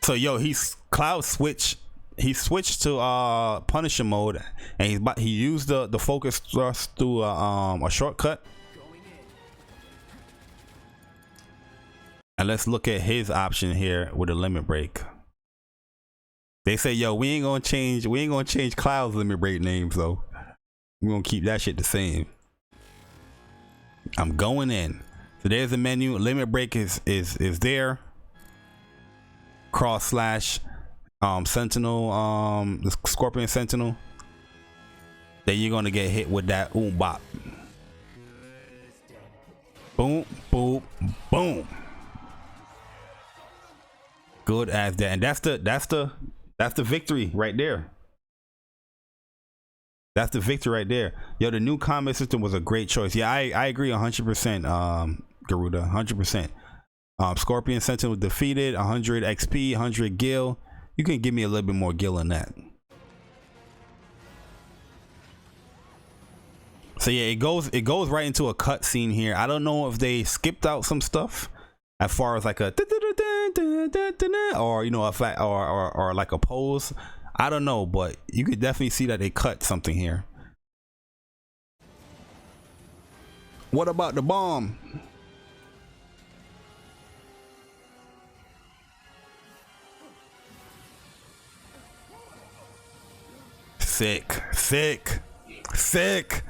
So yo, he's cloud switch. He switched to Punisher mode, and he used the focus thrust through a shortcut. And let's look at his option here with a limit break. They say, yo, we ain't gonna change Cloud's limit break names though. We're gonna keep that shit the same. I'm going in. So there's the menu. Limit break is there. Cross slash Sentinel, the Scorpion Sentinel. Then you're gonna get hit with that bop. Boom, boom, boom. Good as that. And that's the victory right there. That's the victory right there. Yo, the new combat system was a great choice. Yeah, I agree 100%, Garuda, 100%. Scorpion Sentinel defeated, 100 XP, 100 gil. You can give me a little bit more gil than that. So yeah, it goes right into a cut scene here. I don't know if they skipped out some stuff as far as like a or you know a flat or like a pose. I don't know, but you could definitely see that they cut something here. What about the bomb? Sick, sick, sick.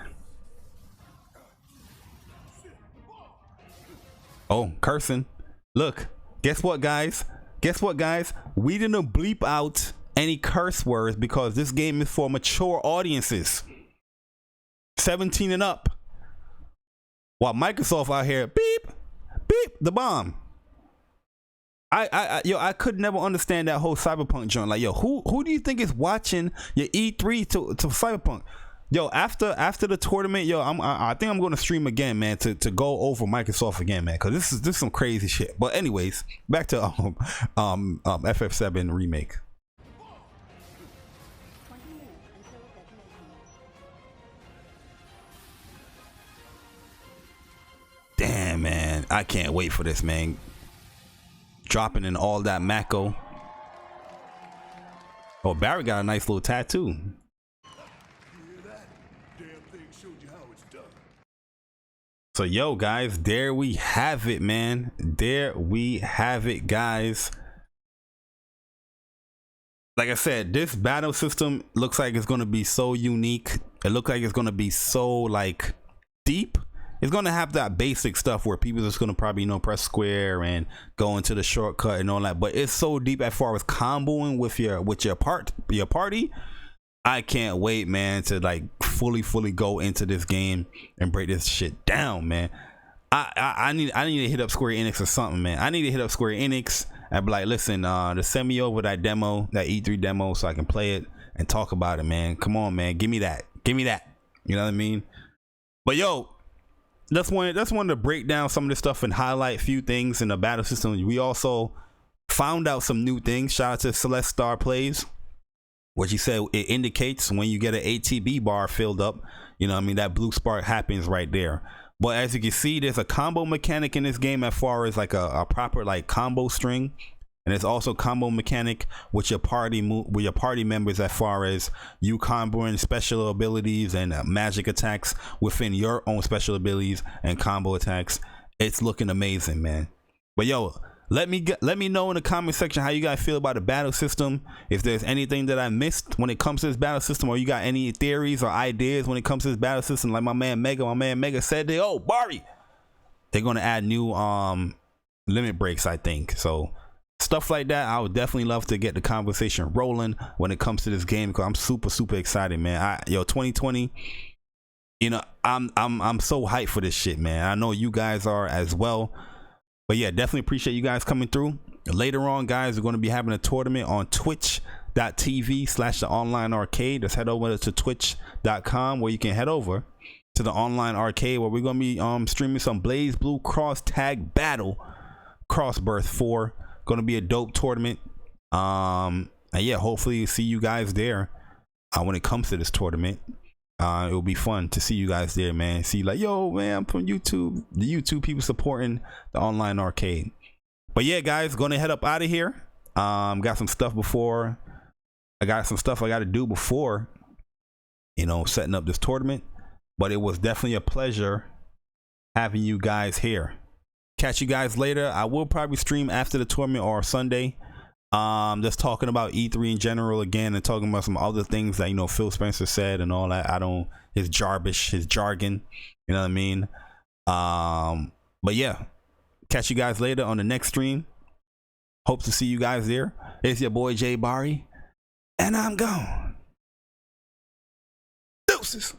Oh, cursing. Look, guess what, guys? Guess what, guys? We didn't bleep out any curse words because this game is for mature audiences, 17 and up. While Microsoft out here, beep, beep, the bomb. I could never understand that whole Cyberpunk joint. Like, yo, who do you think is watching your E3 to Cyberpunk? Yo, after the tournament, yo, I think I'm gonna stream again, man, to go over Microsoft again, man, because this is some crazy shit. But anyways, back to FF7 remake. Damn, man, I can't wait for this, man. Dropping in all that Mako. Oh, Barry got a nice little tattoo. So yo, guys, there we have it, man. There we have it, guys. Like I said, this battle system looks like it's gonna be so unique. It looks like it's gonna be so like deep. It's gonna have that basic stuff where people just gonna probably, you know, press square and go into the shortcut and all that. But it's so deep as far as comboing with your party. I can't wait, man, to like fully go into this game and break this shit down, man. I need to hit up Square Enix or something, man. I need to hit up Square Enix and be like, listen, to send me over that demo, that E3 demo, so I can play it and talk about it, man. Come on, man, give me that. You know what I mean? But yo, that's one to break down some of this stuff and highlight a few things in the battle system. We also found out some new things. Shout out to Celeste Star Plays, what she said, it indicates when you get an ATB bar filled up, you know what I mean, that blue spark happens right there. But as you can see, there's a combo mechanic in this game as far as like a proper like combo string, and it's also combo mechanic with your party members as far as you comboing special abilities and magic attacks within your own special abilities and combo attacks. It's looking amazing, man. But yo, let me know in the comment section how you guys feel about the battle system. If there's anything that I missed when it comes to this battle system, or you got any theories or ideas when it comes to this battle system, like my man Mega said, Bari, they're gonna add new limit breaks, I think. So stuff like that, I would definitely love to get the conversation rolling when it comes to this game, because I'm super excited, man. 2020, you know, I'm so hyped for this shit, man. I know you guys are as well. But yeah, definitely appreciate you guys coming through. Later on, guys, we're going to be having a tournament on twitch.tv/theonlinearcade. Just head over to twitch.com where you can head over to the online arcade, where we're going to be streaming some Blaze Blue Cross Tag Battle Crossbirth 4. Going to be a dope tournament. And yeah, hopefully see you guys there when it comes to this tournament. It will be fun to see you guys there, man. See, like, yo, man, I'm from YouTube. The YouTube people supporting the online arcade. But yeah, guys, gonna head up out of here. Got some stuff before. I got some stuff I got to do before, you know, setting up this tournament. But it was definitely a pleasure having you guys here. Catch you guys later. I will probably stream after the tournament or Sunday. Just talking about E3 in general again, and talking about some other things that, you know, Phil Spencer said and all that. His jargon, you know what I mean? But yeah, catch you guys later on the next stream. Hope to see you guys there. It's your boy Jay Bari, and I'm gone. Deuces.